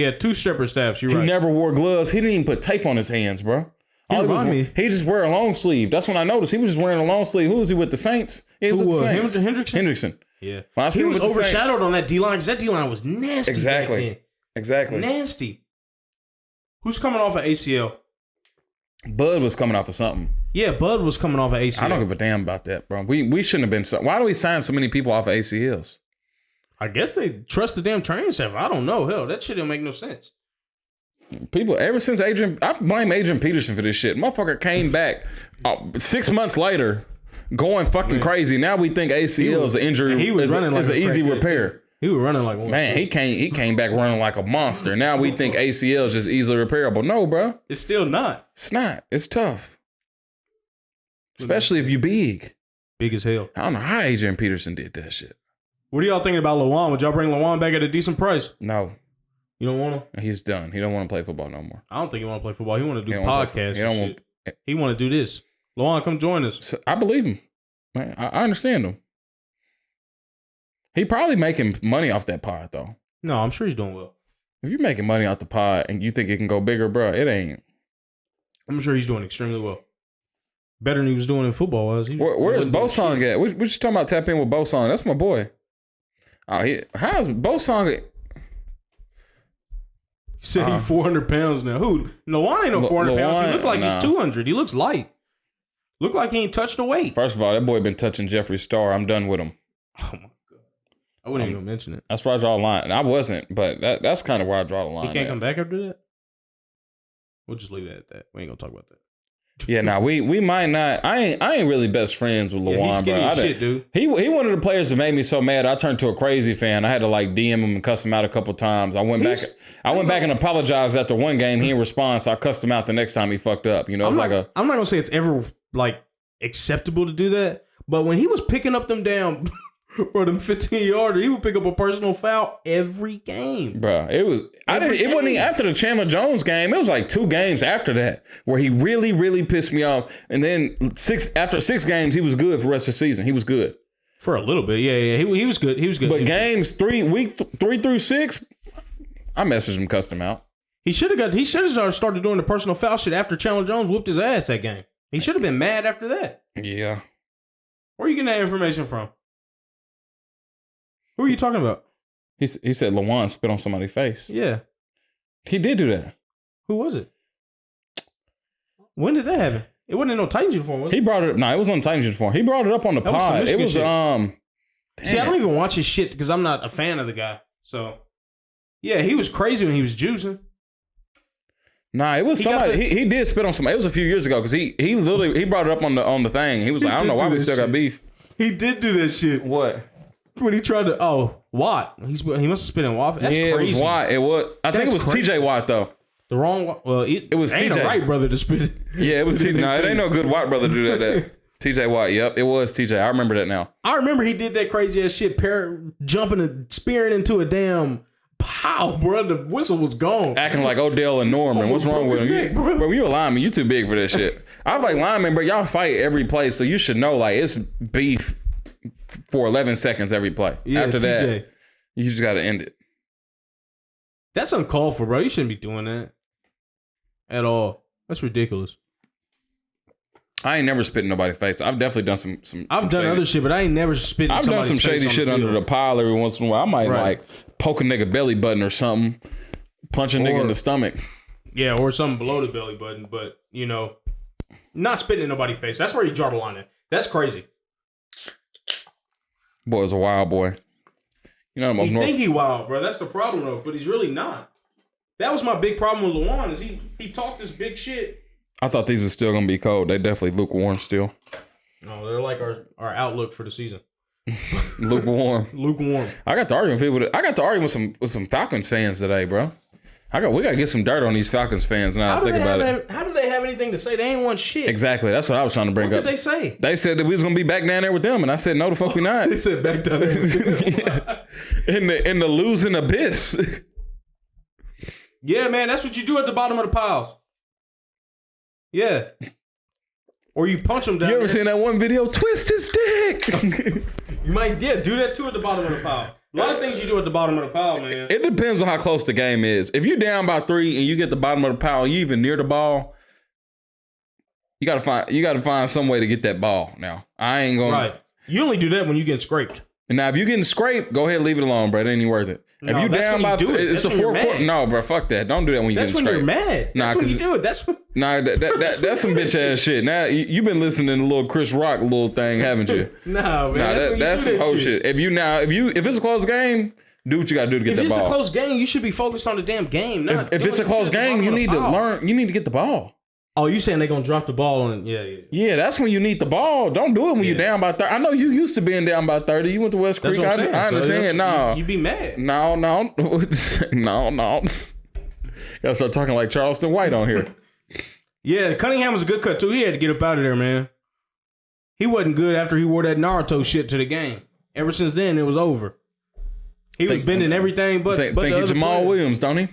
[SPEAKER 1] staffs. You're right.
[SPEAKER 2] He never wore gloves. He didn't even put tape on his hands, bro. He just wear a long sleeve. That's when I noticed. He was just wearing a long sleeve. Who was he with, the Saints? He was with the Saints.
[SPEAKER 1] Hendrickson? Yeah.
[SPEAKER 2] He was
[SPEAKER 1] overshadowed on that D-line because that D-line was nasty.
[SPEAKER 2] Exactly.
[SPEAKER 1] Nasty. Who's coming off of ACL?
[SPEAKER 2] Bud was coming off of something.
[SPEAKER 1] Yeah, Bud was coming off of ACL. I
[SPEAKER 2] don't give a damn about that, bro. We shouldn't have been. Why do we sign so many people off of ACLs?
[SPEAKER 1] I guess they trust the damn training staff. I don't know. Hell, that shit don't make no sense.
[SPEAKER 2] People, ever since I blame Adrian Peterson for this shit. Motherfucker came back 6 months later, going fucking crazy. Now we think ACL is an injury. He was running like an easy repair.
[SPEAKER 1] He was running like one.
[SPEAKER 2] Man, he came back running like a monster. Now we think ACL is just easily repairable. No, bro.
[SPEAKER 1] It's still not.
[SPEAKER 2] It's not. It's tough. Especially if you big.
[SPEAKER 1] Big as hell.
[SPEAKER 2] I don't know how Adrian Peterson did that shit.
[SPEAKER 1] What are y'all thinking about Lawan? Would y'all bring Lawan back at a decent price?
[SPEAKER 2] No.
[SPEAKER 1] You don't want him?
[SPEAKER 2] He's done. He don't want to play football no more.
[SPEAKER 1] I don't think he want to play football. He want to do podcasts. He want to do this. Lawan, come join us.
[SPEAKER 2] So I believe him. Man, I understand him. He probably making money off that pod though.
[SPEAKER 1] No, I'm sure he's doing well.
[SPEAKER 2] If you're making money off the pod and you think it can go bigger, bro, it ain't.
[SPEAKER 1] I'm sure he's doing extremely well. Better than he was doing in football.
[SPEAKER 2] Where's Bosong at? We just talking about tap in with Bosong. That's my boy. How's Bosong?
[SPEAKER 1] He said he's 400 pounds now. Who? Lawan ain't no 400 pounds. He look like he's 200. He looks light. Look like he ain't touched the weight.
[SPEAKER 2] First of all, that boy been touching Jeffree Star. I'm done with him.
[SPEAKER 1] Oh my god. I wouldn't even mention it.
[SPEAKER 2] That's where I draw the line. And I wasn't, but that's kind of where I draw the line.
[SPEAKER 1] He can't come back after that? We'll just leave it at that. We ain't gonna talk about that.
[SPEAKER 2] Yeah, nah, we might not. I ain't really best friends with Lawan,
[SPEAKER 1] he's skinny as shit, dude.
[SPEAKER 2] He one of the players that made me so mad. I turned to a crazy fan. I had to like DM him and cuss him out a couple times. I went back and apologized after one game. He didn't respond, so I cussed him out the next time he fucked up. You know, I'm not
[SPEAKER 1] gonna say it's ever like acceptable to do that, but when he was picking up them down for them 15-yarder, he would pick up a personal foul every game.
[SPEAKER 2] Bro, it wasn't even after the Chandler Jones game. It was like 2 games after that where he really, really pissed me off. And then after 6 games, he was good for the rest of the season. He was good.
[SPEAKER 1] For a little bit. Yeah. He was good. He was good.
[SPEAKER 2] But games week 3 through 6, I messaged him, cussed him out.
[SPEAKER 1] He should have started doing the personal foul shit after Chandler Jones whooped his ass that game. He should have been mad after that.
[SPEAKER 2] Yeah.
[SPEAKER 1] Where are you getting that information from? Who are you talking about?
[SPEAKER 2] He said Lawan spit on somebody's face.
[SPEAKER 1] Yeah.
[SPEAKER 2] He did do that.
[SPEAKER 1] Who was it? When did that happen? It wasn't in no Titans uniform, was it?
[SPEAKER 2] He brought it up. No, it was on Titans uniform. He brought it up on the pod. It was
[SPEAKER 1] See, I don't even watch his shit because I'm not a fan of the guy. So, yeah, he was crazy when he was juicing.
[SPEAKER 2] Nah, it was somebody. He did spit on somebody. It was a few years ago because he literally brought it up on the thing. He was like, I don't know why we still got beef.
[SPEAKER 1] He did do that shit.
[SPEAKER 2] What?
[SPEAKER 1] When he tried to, Watt. He must have spit in Watt. That's crazy.
[SPEAKER 2] It was Watt. I think it was TJ Watt, though.
[SPEAKER 1] The wrong Watt. Well, it was ain't TJ. A right brother to spit it.
[SPEAKER 2] Yeah, it was TJ. No, it ain't no good Watt brother to do that. TJ Watt. Yep, it was TJ. I remember that now.
[SPEAKER 1] I remember he did that crazy ass shit, jumping and spearing into a damn pow, bro. The whistle was gone.
[SPEAKER 2] Acting like Odell and Norman. What's wrong with him? Bro, you a lineman. You too big for that shit. I was like, lineman, bro, y'all fight every play, so you should know, like, it's beef for 11 seconds every play.
[SPEAKER 1] Yeah,
[SPEAKER 2] after
[SPEAKER 1] TJ.
[SPEAKER 2] that, you just got to end it.
[SPEAKER 1] That's uncalled for, bro. You shouldn't be doing that at all. That's ridiculous.
[SPEAKER 2] I ain't never spit in nobody's face. I've definitely done some
[SPEAKER 1] I've done
[SPEAKER 2] shady.
[SPEAKER 1] other shit, but I ain't never spit in
[SPEAKER 2] I've done some shady shit under the pile every once in a while. I might like poke a nigga belly button or something, punch a nigga in the stomach.
[SPEAKER 1] Yeah, or something below the belly button, but not spitting in nobody's face. That's where you draw the line at. That's crazy.
[SPEAKER 2] Boy's a wild boy.
[SPEAKER 1] He think he wild, bro. That's the problem though, but he's really not. That was my big problem with Luan is he talked this big shit.
[SPEAKER 2] I thought these were still gonna be cold. They definitely lukewarm still.
[SPEAKER 1] No, they're like our outlook for the season.
[SPEAKER 2] Lukewarm.
[SPEAKER 1] Lukewarm.
[SPEAKER 2] I got to argue with some Falcons fans today, bro. We gotta get some dirt on these Falcons fans now. I think about it.
[SPEAKER 1] How do they have anything to say? They ain't won shit.
[SPEAKER 2] Exactly. That's what I was trying to bring up.
[SPEAKER 1] What did they say?
[SPEAKER 2] They said that we was gonna be back down there with them, and I said no, the fuck we not.
[SPEAKER 1] They said back down there with them.
[SPEAKER 2] in the losing abyss.
[SPEAKER 1] Yeah, man, that's what you do at the bottom of the piles. Yeah. Or you punch him down.
[SPEAKER 2] You ever seen that one video? Twist his dick.
[SPEAKER 1] You might do that too at the bottom of the pile. A lot of things you do at the bottom of the pile, man.
[SPEAKER 2] It depends on how close the game is. If you're down by 3 and you get the bottom of the pile, you even near the ball, you gotta find some way to get that ball. Now, I ain't gonna.
[SPEAKER 1] Right. You only do that when you get scraped.
[SPEAKER 2] And now, if you're getting scraped, go ahead, leave it alone, bro. It ain't even worth it.
[SPEAKER 1] No,
[SPEAKER 2] if you down by, it's the fourth quarter. No, bro, fuck that. Don't do that when you get scraped.
[SPEAKER 1] That's when you're mad. That's when you do it. That's
[SPEAKER 2] some bitch ass shit. Now you've been listening to the little Chris Rock little thing, haven't you?
[SPEAKER 1] No, man.
[SPEAKER 2] That's some whole shit. If it's a close game, do what you gotta do to get that ball.
[SPEAKER 1] If it's a close game, you should be focused on the damn game.
[SPEAKER 2] If it's a close game, you need to learn. You need to get the ball.
[SPEAKER 1] Oh, you saying they're gonna drop the ball and
[SPEAKER 2] yeah, that's when you need the ball. Don't do it when you're down by 30. I know you used to being down by 30. You went to West Creek. I understand. No,
[SPEAKER 1] you be mad.
[SPEAKER 2] No. Gotta start talking like Charleston White on here.
[SPEAKER 1] Yeah, Cunningham was a good cut too. He had to get up out of there, man. He wasn't good after he wore that Naruto shit to the game. Ever since then, it was over. He was bending everything, but
[SPEAKER 2] think he Jamal Williams, don't he?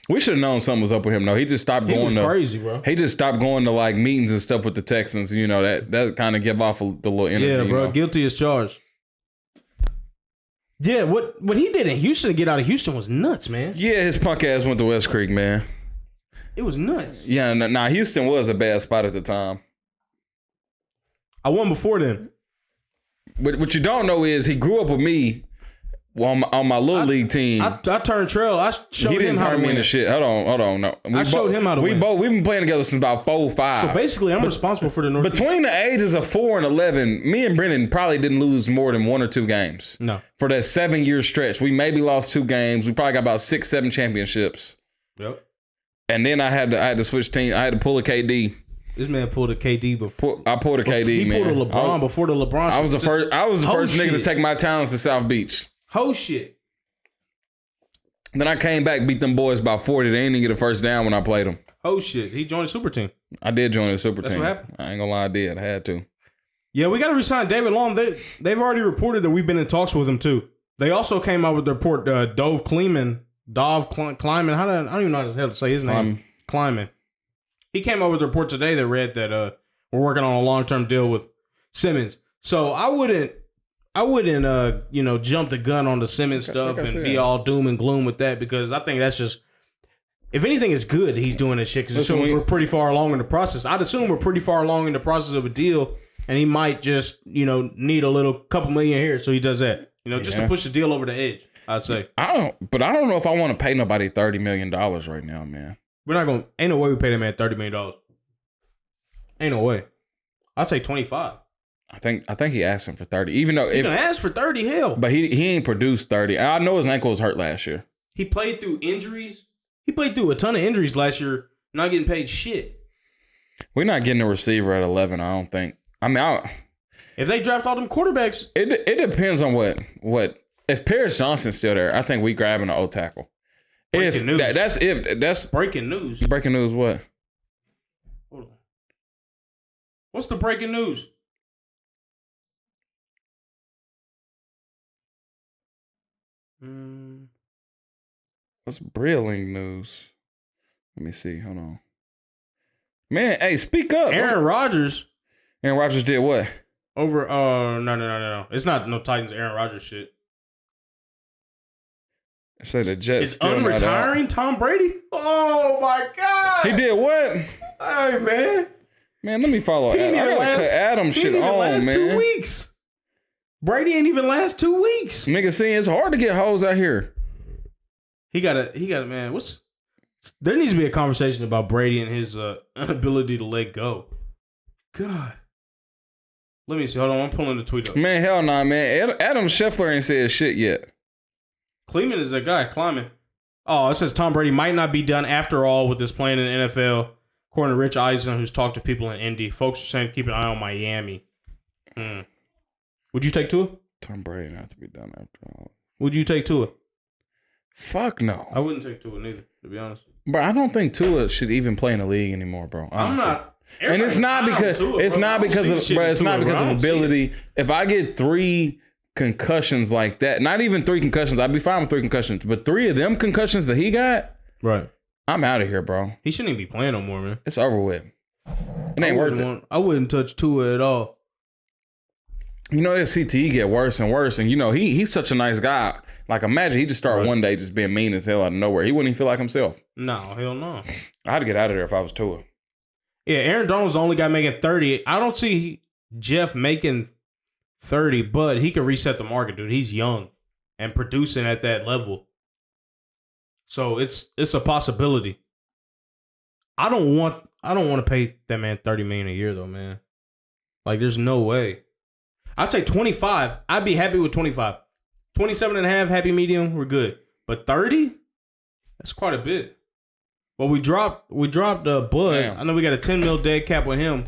[SPEAKER 2] We should have known something was up with him though. He just stopped going.
[SPEAKER 1] He was crazy, bro.
[SPEAKER 2] He just stopped going to like meetings and stuff with the Texans. That kind of give off the little energy.
[SPEAKER 1] Yeah, bro. Guilty as charged. Yeah, what he did in Houston to get out of Houston was nuts, man.
[SPEAKER 2] Yeah, his punk ass went to West Creek, man.
[SPEAKER 1] It was nuts.
[SPEAKER 2] Yeah, nah, Houston was a bad spot at the time.
[SPEAKER 1] I won before then.
[SPEAKER 2] But what you don't know is he grew up with me. Well, on my little league team,
[SPEAKER 1] I turned trail. I showed him how to win.
[SPEAKER 2] He didn't turn me into shit. Hold on. No,
[SPEAKER 1] I showed him how to win.
[SPEAKER 2] We've been playing together since about 4 or 5.
[SPEAKER 1] So basically, I'm responsible for the Northeast.
[SPEAKER 2] Between the ages of 4 and 11, me and Brennan probably didn't lose more than 1 or 2 games.
[SPEAKER 1] No.
[SPEAKER 2] For that 7-year stretch, we maybe lost 2 games. We probably got about 6, 7 championships.
[SPEAKER 1] Yep.
[SPEAKER 2] And then I had to switch teams. I had to pull a KD.
[SPEAKER 1] This man pulled a KD before.
[SPEAKER 2] I pulled a KD, man.
[SPEAKER 1] He pulled a LeBron before the LeBron.
[SPEAKER 2] I was the first nigga to take my talents to South Beach.
[SPEAKER 1] Whole shit.
[SPEAKER 2] Then I came back, beat them boys by 40. They didn't even get a first down when I played them.
[SPEAKER 1] Oh, shit. He joined the super team.
[SPEAKER 2] I did join the super team.
[SPEAKER 1] That's what happened.
[SPEAKER 2] I ain't gonna lie, I did. I had to.
[SPEAKER 1] Yeah, we got to resign David Long. They've already reported that we've been in talks with him, too. They also came out with the report, Dov Kleiman. I don't even know how to say his name. Kleiman. He came out with a report today that read that we're working on a long-term deal with Simmons. So I wouldn't jump the gun on the Simmons stuff and be all doom and gloom with that, because I think that's just, if anything, it's good that he's doing this shit, because we're pretty far along in the process. I'd assume we're pretty far along in the process of a deal, and he might just, need a couple million here, so he does that, just to push the deal over the edge, I'd say. I don't know if I want to pay nobody $30 million right now, man. Ain't no way we pay that man $30 million. Ain't no way. I'd say 25. I think he asked him for 30. Even though he asked for 30, hell. But he ain't produced 30. I know his ankle was hurt last year. He played through injuries. He played through a ton of injuries last year, not getting paid shit. We're not getting a receiver at 11, I don't think. I mean, if they draft all them quarterbacks, it depends on what. If Paris Johnson's still there, I think we grabbing an O tackle. Breaking news. That's breaking news. Breaking news what? Hold on. What's the breaking news? What's brilliant news? Let me see. Hold on. Man, hey, speak up. Aaron Rodgers did what? Over no. It's not no Titans Aaron Rodgers shit. It said the Jets still unretiring Tom Brady? Oh my God. He did what? Hey man.
[SPEAKER 2] Man, let me follow Adam. I gotta cut Adam shit on, man.
[SPEAKER 1] 2 weeks. Brady ain't even last 2 weeks.
[SPEAKER 2] Nigga, see, it's hard to get hoes out here.
[SPEAKER 1] He got man. There needs to be a conversation about Brady and his inability to let go. God. Let me see. Hold on. I'm pulling the tweet up.
[SPEAKER 2] Man, hell nah, man. Adam Scheffler ain't said shit yet.
[SPEAKER 1] Kleeman is that guy, climbing. Oh, it says Tom Brady might not be done after all with his playing in the NFL. According to Rich Eisen, who's talked to people in Indy. Folks are saying keep an eye on Miami. Would you take Tua?
[SPEAKER 2] Tom Brady not to be done after all.
[SPEAKER 1] Would you take Tua?
[SPEAKER 2] Fuck no.
[SPEAKER 1] I wouldn't take Tua neither, to be honest.
[SPEAKER 2] Bro, I don't think Tua should even play in the league anymore, bro. Honestly. I'm not. And it's not because of ability. If I get 3 concussions like that, not even 3 concussions, I'd be fine with 3 concussions. But 3 of them concussions that he got,
[SPEAKER 1] right?
[SPEAKER 2] I'm out of here, bro.
[SPEAKER 1] He shouldn't even be playing no more, man.
[SPEAKER 2] It's over with. It ain't worth it.
[SPEAKER 1] I wouldn't touch Tua at all.
[SPEAKER 2] You know, that CTE get worse and worse. And, you know, he's such a nice guy. Like, imagine he just start one day just being mean as hell out of nowhere. He wouldn't even feel like himself.
[SPEAKER 1] No, hell no.
[SPEAKER 2] I had to get out of there if I was Tua.
[SPEAKER 1] Yeah, Aaron Donald's the only guy making 30. I don't see Jeff making 30, but he could reset the market, dude. He's young and producing at that level. So it's a possibility. I don't want to pay that man $30 million a year though, man. Like, there's no way. I'd say 25. I'd be happy with 25. 27 and a half, happy medium, we're good. But 30? That's quite a bit. Well, we dropped Bud. Damn. I know we got a $10 million dead cap with him.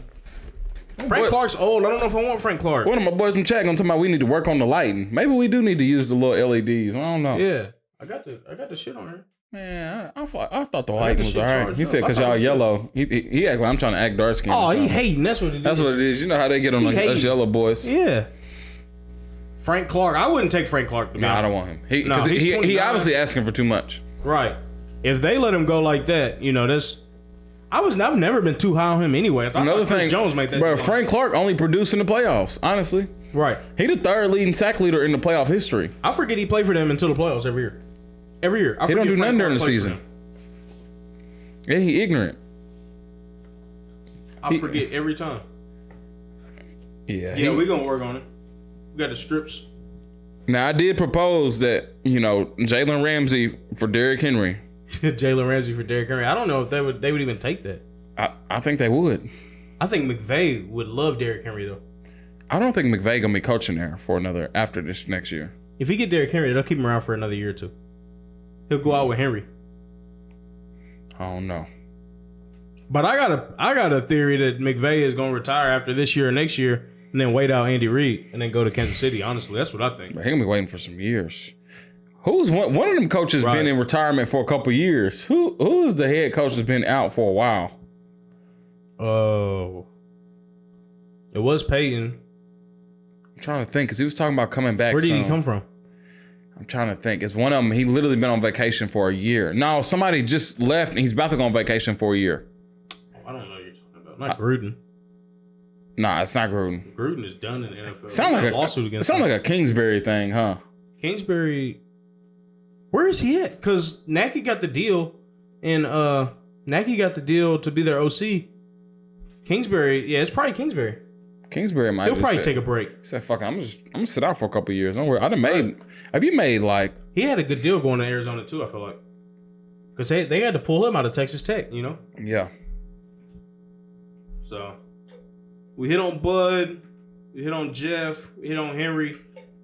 [SPEAKER 1] Frank Clark's old. I don't know if I want Frank Clark.
[SPEAKER 2] One of my boys in chat gonna tell me we need to work on the lighting. Maybe we do need to use the little LEDs. I don't know.
[SPEAKER 1] Yeah. I got the shit on here.
[SPEAKER 2] Man, I thought the lighting was all right. He said because y'all yellow. He act like I'm trying to act dark skinned.
[SPEAKER 1] Oh, he hating. That's what it is.
[SPEAKER 2] That's what it is. You know how they get on us yellow boys.
[SPEAKER 1] Yeah. Frank Clark. I wouldn't take Frank Clark.
[SPEAKER 2] I don't want him. He obviously asking for too much.
[SPEAKER 1] Right. If they let him go like that, you know, I've never been too high on him anyway.
[SPEAKER 2] Another
[SPEAKER 1] Chris
[SPEAKER 2] thing,
[SPEAKER 1] Jones made that.
[SPEAKER 2] Bro, Frank Clark only produced in the playoffs, honestly.
[SPEAKER 1] Right.
[SPEAKER 2] He the 3rd leading sack leader in the playoff history.
[SPEAKER 1] I forget he played for them until the playoffs every year. Every year.
[SPEAKER 2] He don't do nothing during the season. Yeah, he ignorant.
[SPEAKER 1] I forget every time. Yeah, we're going to work on it. We got the strips.
[SPEAKER 2] Now, I did propose that, you know, Jalen Ramsey for Derrick Henry.
[SPEAKER 1] Jalen Ramsey for Derrick Henry. I don't know if they would even take that.
[SPEAKER 2] I think they would.
[SPEAKER 1] I think McVay would love Derrick Henry, though.
[SPEAKER 2] I don't think McVay going to be coaching there after this next year.
[SPEAKER 1] If he get Derrick Henry, they'll keep him around for another year or two. He'll go out with Henry.
[SPEAKER 2] I don't know.
[SPEAKER 1] But I got a theory that McVay is going to retire after this year or next year and then wait out Andy Reid and then go to Kansas City. Honestly, that's what I think.
[SPEAKER 2] He's going to be waiting for some years. Who's one of them coaches been in retirement for a couple years? Who's the head coach that's been out for a while?
[SPEAKER 1] Oh. It was Peyton.
[SPEAKER 2] I'm trying to think because he was talking about coming back.
[SPEAKER 1] Where did he come from?
[SPEAKER 2] I'm trying to think. It's one of them. He literally been on vacation for a year. No, somebody just left and he's about to go on vacation for a year.
[SPEAKER 1] I don't know what you're talking about. Not Gruden.
[SPEAKER 2] Nah, it's not Gruden.
[SPEAKER 1] Gruden is done in the NFL.
[SPEAKER 2] Sound like a Kingsbury thing, huh?
[SPEAKER 1] Kingsbury. Where is he at? Because Nagy got the deal, and Nagy got the deal to be their OC. Kingsbury, yeah, it's probably Kingsbury.
[SPEAKER 2] Kingsbury might.
[SPEAKER 1] He'll probably take a break.
[SPEAKER 2] He said, "Fuck, I'm gonna sit out for a couple of years. Don't worry. Have you made like?"
[SPEAKER 1] He had a good deal going to Arizona too. I feel like because they had to pull him out of Texas Tech. You know.
[SPEAKER 2] Yeah.
[SPEAKER 1] So we hit on Bud, we hit on Jeff, we hit on Henry.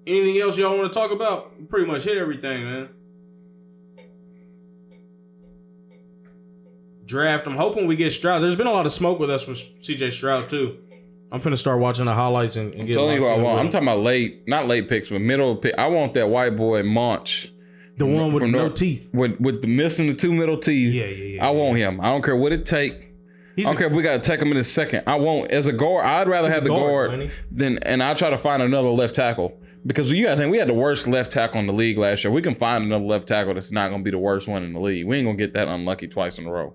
[SPEAKER 1] Anything else y'all want to talk about? We pretty much hit everything, man. Draft. I'm hoping we get Stroud. There's been a lot of smoke with us with CJ Stroud too. I'm finna start watching the highlights and get.
[SPEAKER 2] I'm telling you what I want. I'm talking about not late picks, but middle pick. I want that white boy Munch.
[SPEAKER 1] The one with no teeth.
[SPEAKER 2] With missing the 2 middle teeth.
[SPEAKER 1] Yeah.
[SPEAKER 2] I want him. I don't care what it take. I don't care if we got to take him in a second. I won't. As a guard, I'd rather have the guard and I'll try to find another left tackle. Because you got to think, we had the worst left tackle in the league last year. We can find another left tackle that's not going to be the worst one in the league. We ain't going to get that unlucky twice in a row.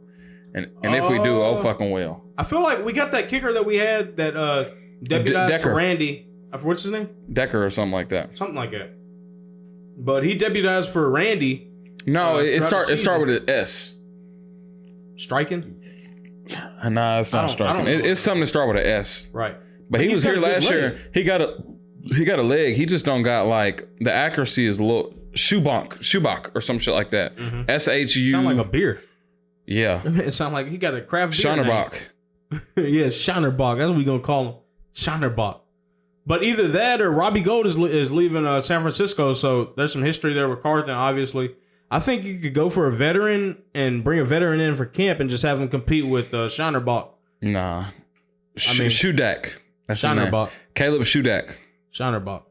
[SPEAKER 2] And if we do, oh fucking well.
[SPEAKER 1] I feel like we got that kicker that we had that deputized for Randy. What's his name?
[SPEAKER 2] Decker or something like that.
[SPEAKER 1] Something like that. But he deputized for Randy.
[SPEAKER 2] No, it start with an S.
[SPEAKER 1] Striking?
[SPEAKER 2] Nah, it's not striking. It's something to start with an S.
[SPEAKER 1] Right.
[SPEAKER 2] But he was here last year. He got a leg. He just don't got like the accuracy is a little Schubach or some shit like that.
[SPEAKER 1] Mm-hmm.
[SPEAKER 2] SHU.
[SPEAKER 1] Sound like a beer.
[SPEAKER 2] Yeah.
[SPEAKER 1] It sound like he got a craft beer.
[SPEAKER 2] Schaunerbach.
[SPEAKER 1] Yeah, Schaunerbach. That's what we gonna call him. Schaunerbach. But either that or Robbie Gould is leaving San Francisco, so there's some history there with Carthen, obviously. I think you could go for a veteran and bring a veteran in for camp and just have him compete with Schaunerbach.
[SPEAKER 2] Nah. Shudak. That's
[SPEAKER 1] Schaunerbach.
[SPEAKER 2] Caleb Shudak.
[SPEAKER 1] Schaunerbach.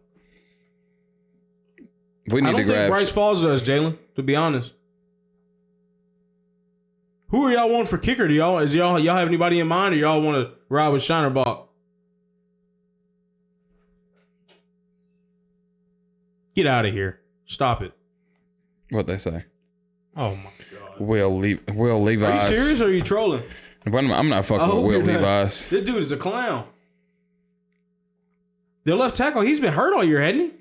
[SPEAKER 2] We need
[SPEAKER 1] I don't think Bryce Falls does, Jalen, to be honest. Who are y'all wanting for kicker? Y'all have anybody in mind, or y'all want to ride with Schaunerbach? Get out of here. Stop it.
[SPEAKER 2] What they say?
[SPEAKER 1] Oh my God.
[SPEAKER 2] Will Levi's.
[SPEAKER 1] Are you serious or are you trolling?
[SPEAKER 2] I'm not fucking with Will Levi's.
[SPEAKER 1] This dude is a clown. Their left tackle, he's been hurt all year, hasn't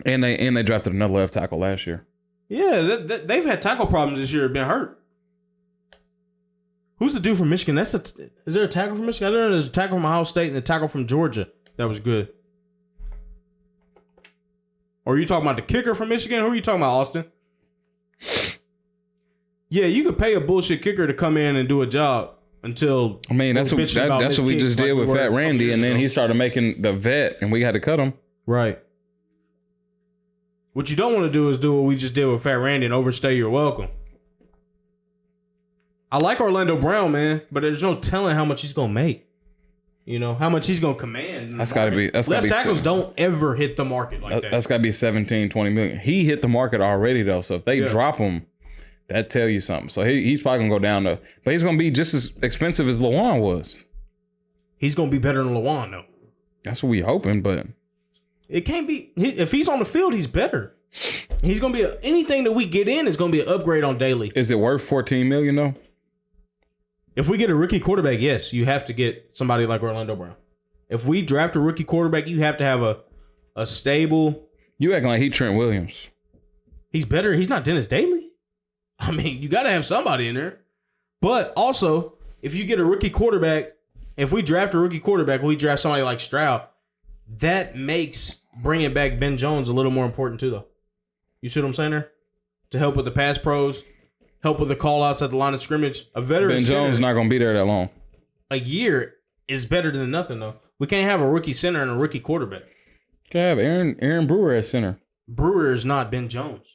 [SPEAKER 1] he?
[SPEAKER 2] And they drafted another left tackle last year.
[SPEAKER 1] Yeah, they've had tackle problems this year. Been hurt. Who's the dude from Michigan? Is there a tackle from Michigan? I know there's a tackle from Ohio State and a tackle from Georgia that was good. Or are you talking about the kicker from Michigan? Who are you talking about, Austin? Yeah, you could pay a bullshit kicker to come in and do a job until.
[SPEAKER 2] I mean, that's what we just did with Fat Randy, and then he started making the vet, and we had to cut him.
[SPEAKER 1] Right. What you don't want to do is do what we just did with Fat Randy and overstay your welcome. I like Orlando Brown, man, but there's no telling how much he's gonna make. You know how much he's gonna command.
[SPEAKER 2] Left
[SPEAKER 1] tackles don't ever hit the market like that.
[SPEAKER 2] That's got to be 17, 20 million. He hit the market already though, so if they drop him, that tell you something. So he's probably gonna go down to, but he's gonna be just as expensive as Lawan was.
[SPEAKER 1] He's gonna be better than Lawan though.
[SPEAKER 2] That's what we hoping, but
[SPEAKER 1] it can't be. If he's on the field, he's better. He's gonna be anything that we get in is gonna be an upgrade on Daly.
[SPEAKER 2] Is it worth 14 million though?
[SPEAKER 1] If we get a rookie quarterback, yes, you have to get somebody like Orlando Brown. If we draft a rookie quarterback, you have to have a stable.
[SPEAKER 2] You acting like he Trent Williams.
[SPEAKER 1] He's better. He's not Dennis Daly. I mean, you got to have somebody in there. But also, if you get a rookie quarterback, if we draft a rookie quarterback, we draft somebody like Stroud, that makes bringing back Ben Jones a little more important too, though. You see what I'm saying there? To help with the pass pros. Help with the call-outs at the line of scrimmage. A veteran
[SPEAKER 2] Ben Jones not going to be there that long.
[SPEAKER 1] A year is better than nothing, though. We can't have a rookie center and a rookie quarterback.
[SPEAKER 2] Can't have Aaron Brewer at center.
[SPEAKER 1] Brewer is not Ben Jones.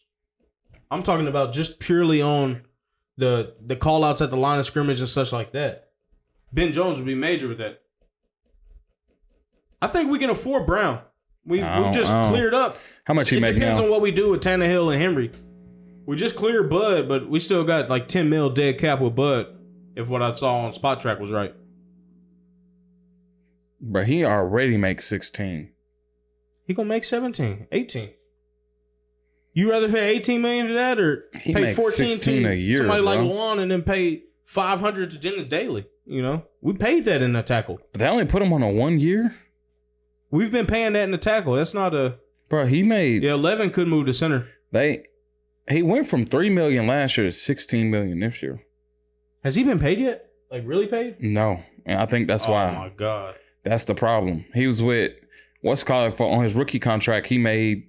[SPEAKER 1] I'm talking about just purely on the call-outs at the line of scrimmage and such like that. Ben Jones would be major with that. I think we can afford Brown. We've just cleared up.
[SPEAKER 2] How much he make now? It
[SPEAKER 1] depends on what we do with Tannehill and Henry. We just cleared Bud, but we still got like 10 mil dead cap with Bud, if what I saw on Spot Track was right.
[SPEAKER 2] But he already makes 16.
[SPEAKER 1] He gonna make 17, 18. You rather pay 18 million to that, or
[SPEAKER 2] he
[SPEAKER 1] pay 14
[SPEAKER 2] to
[SPEAKER 1] a year, somebody like Lawan, and then pay 500 to Dennis Daly? You know, we paid that in the tackle.
[SPEAKER 2] They only put him on a 1 year.
[SPEAKER 1] We've been paying that in the tackle. That's not a
[SPEAKER 2] He made
[SPEAKER 1] 11 could move to center.
[SPEAKER 2] He went from $3 million last year to $16 million this year.
[SPEAKER 1] Has he been paid yet? Like really paid?
[SPEAKER 2] No, and I think that's why.
[SPEAKER 1] Oh my God,
[SPEAKER 2] that's the problem. He was with on his rookie contract. He made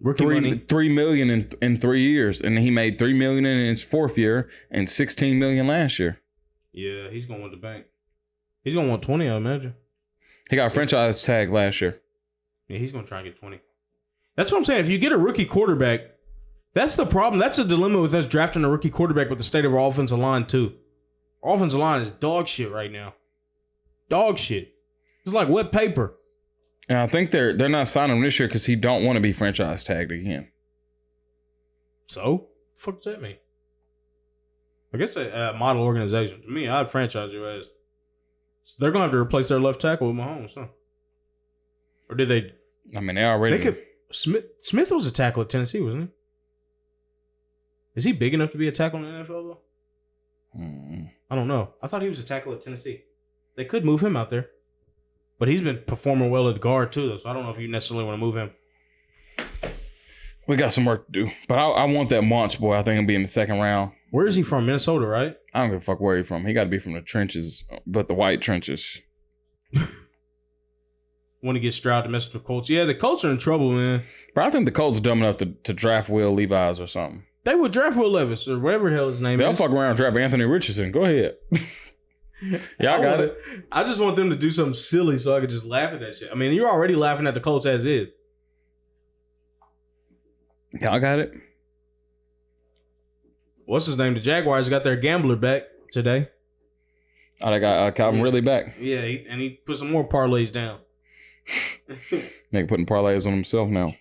[SPEAKER 2] $3 million in 3 years, and he made $3 million in his fourth year and $16 million last year.
[SPEAKER 1] Yeah, he's gonna want the bank. He's gonna want 20, I imagine.
[SPEAKER 2] He got a franchise tag last year.
[SPEAKER 1] Yeah, he's gonna try and get 20. That's what I'm saying. If you get a rookie quarterback, that's the problem. That's a dilemma with us drafting a rookie quarterback with the state of our offensive line, too. Our offensive line is dog shit right now. Dog shit. It's like wet paper.
[SPEAKER 2] And I think they're not signing him this year because he don't want to be franchise tagged again.
[SPEAKER 1] So? What the fuck does that mean? I guess a model organization. To me, I'd franchise your ass. So they're going to have to replace their left tackle with Mahomes, huh? Or did they?
[SPEAKER 2] I mean, they already...
[SPEAKER 1] Smith was a tackle at Tennessee, wasn't he? Is he big enough to be a tackle in the NFL, though? I don't know. I thought he was a tackle at Tennessee. They could move him out there. But he's been performing well at guard, too, though, so I don't know if you necessarily want to move him.
[SPEAKER 2] We got some work to do. But I want that Munch boy. I think he'll be in the second round.
[SPEAKER 1] Where is he from? Minnesota, right?
[SPEAKER 2] I don't give a fuck where he's from. He got to be from the trenches, but the white trenches.
[SPEAKER 1] Want to get Stroud to mess with the Colts. Yeah, the Colts are in trouble, man.
[SPEAKER 2] But I think the Colts are dumb enough to draft Will Levis or something.
[SPEAKER 1] They would draft Will Levis or whatever the hell his name
[SPEAKER 2] They'll
[SPEAKER 1] is.
[SPEAKER 2] fuck around and draft Anthony Richardson. Go ahead. Y'all got it.
[SPEAKER 1] I just want them to do something silly so I could just laugh at that shit. I mean, you're already laughing at the Colts as is.
[SPEAKER 2] Y'all got it.
[SPEAKER 1] What's his name? The Jaguars got their gambler back today.
[SPEAKER 2] Oh, they got Calvin Ridley back.
[SPEAKER 1] Yeah, and he put some more parlays down.
[SPEAKER 2] Nigga putting parlays on himself now.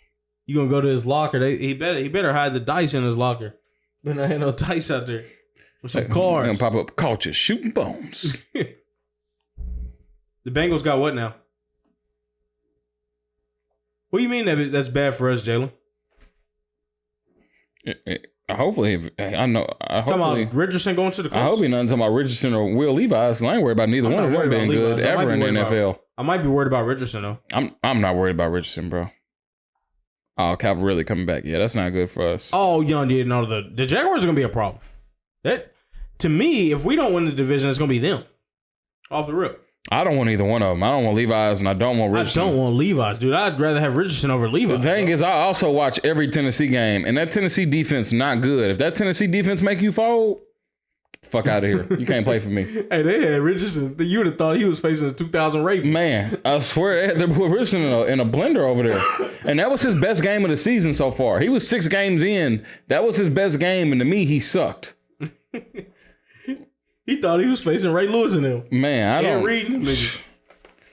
[SPEAKER 1] You gonna go to his locker? He better hide the dice in his locker. But not have no dice out there with some cards.
[SPEAKER 2] Gonna pop up culture shooting bones.
[SPEAKER 1] The Bengals got what now? What do you mean that's bad for us, Jalen?
[SPEAKER 2] Hopefully, I know.
[SPEAKER 1] Talking about Richardson going to the Colts?
[SPEAKER 2] I hope he's not talking about Richardson or Will Levis. I ain't worried about neither one of them being good ever in the NFL.
[SPEAKER 1] I might be worried about Richardson though.
[SPEAKER 2] I'm not worried about Richardson, bro. Oh, Calvin really coming back. Yeah, that's not good for us.
[SPEAKER 1] Oh, young did know the Jaguars are gonna be a problem. That to me, if we don't win the division, it's gonna be them. Off the rip.
[SPEAKER 2] I don't want either one of them. I don't want Levi's and I don't want Richardson.
[SPEAKER 1] I don't want Levi's, dude. I'd rather have Richardson over Levi's.
[SPEAKER 2] The thing is, I also watch every Tennessee game, and that Tennessee defense not good. If that Tennessee defense make you fold, get the fuck out of here. You can't play for me.
[SPEAKER 1] Hey, they had Richardson. You would have thought he was facing a 2000 Ravens.
[SPEAKER 2] Man, I swear, they put Richardson in a blender over there. And that was his best game of the season so far. He was 6 games in. That was his best game, and to me, he sucked.
[SPEAKER 1] He thought he was facing Ray Lewis in him.
[SPEAKER 2] Man, I don't.
[SPEAKER 1] Reading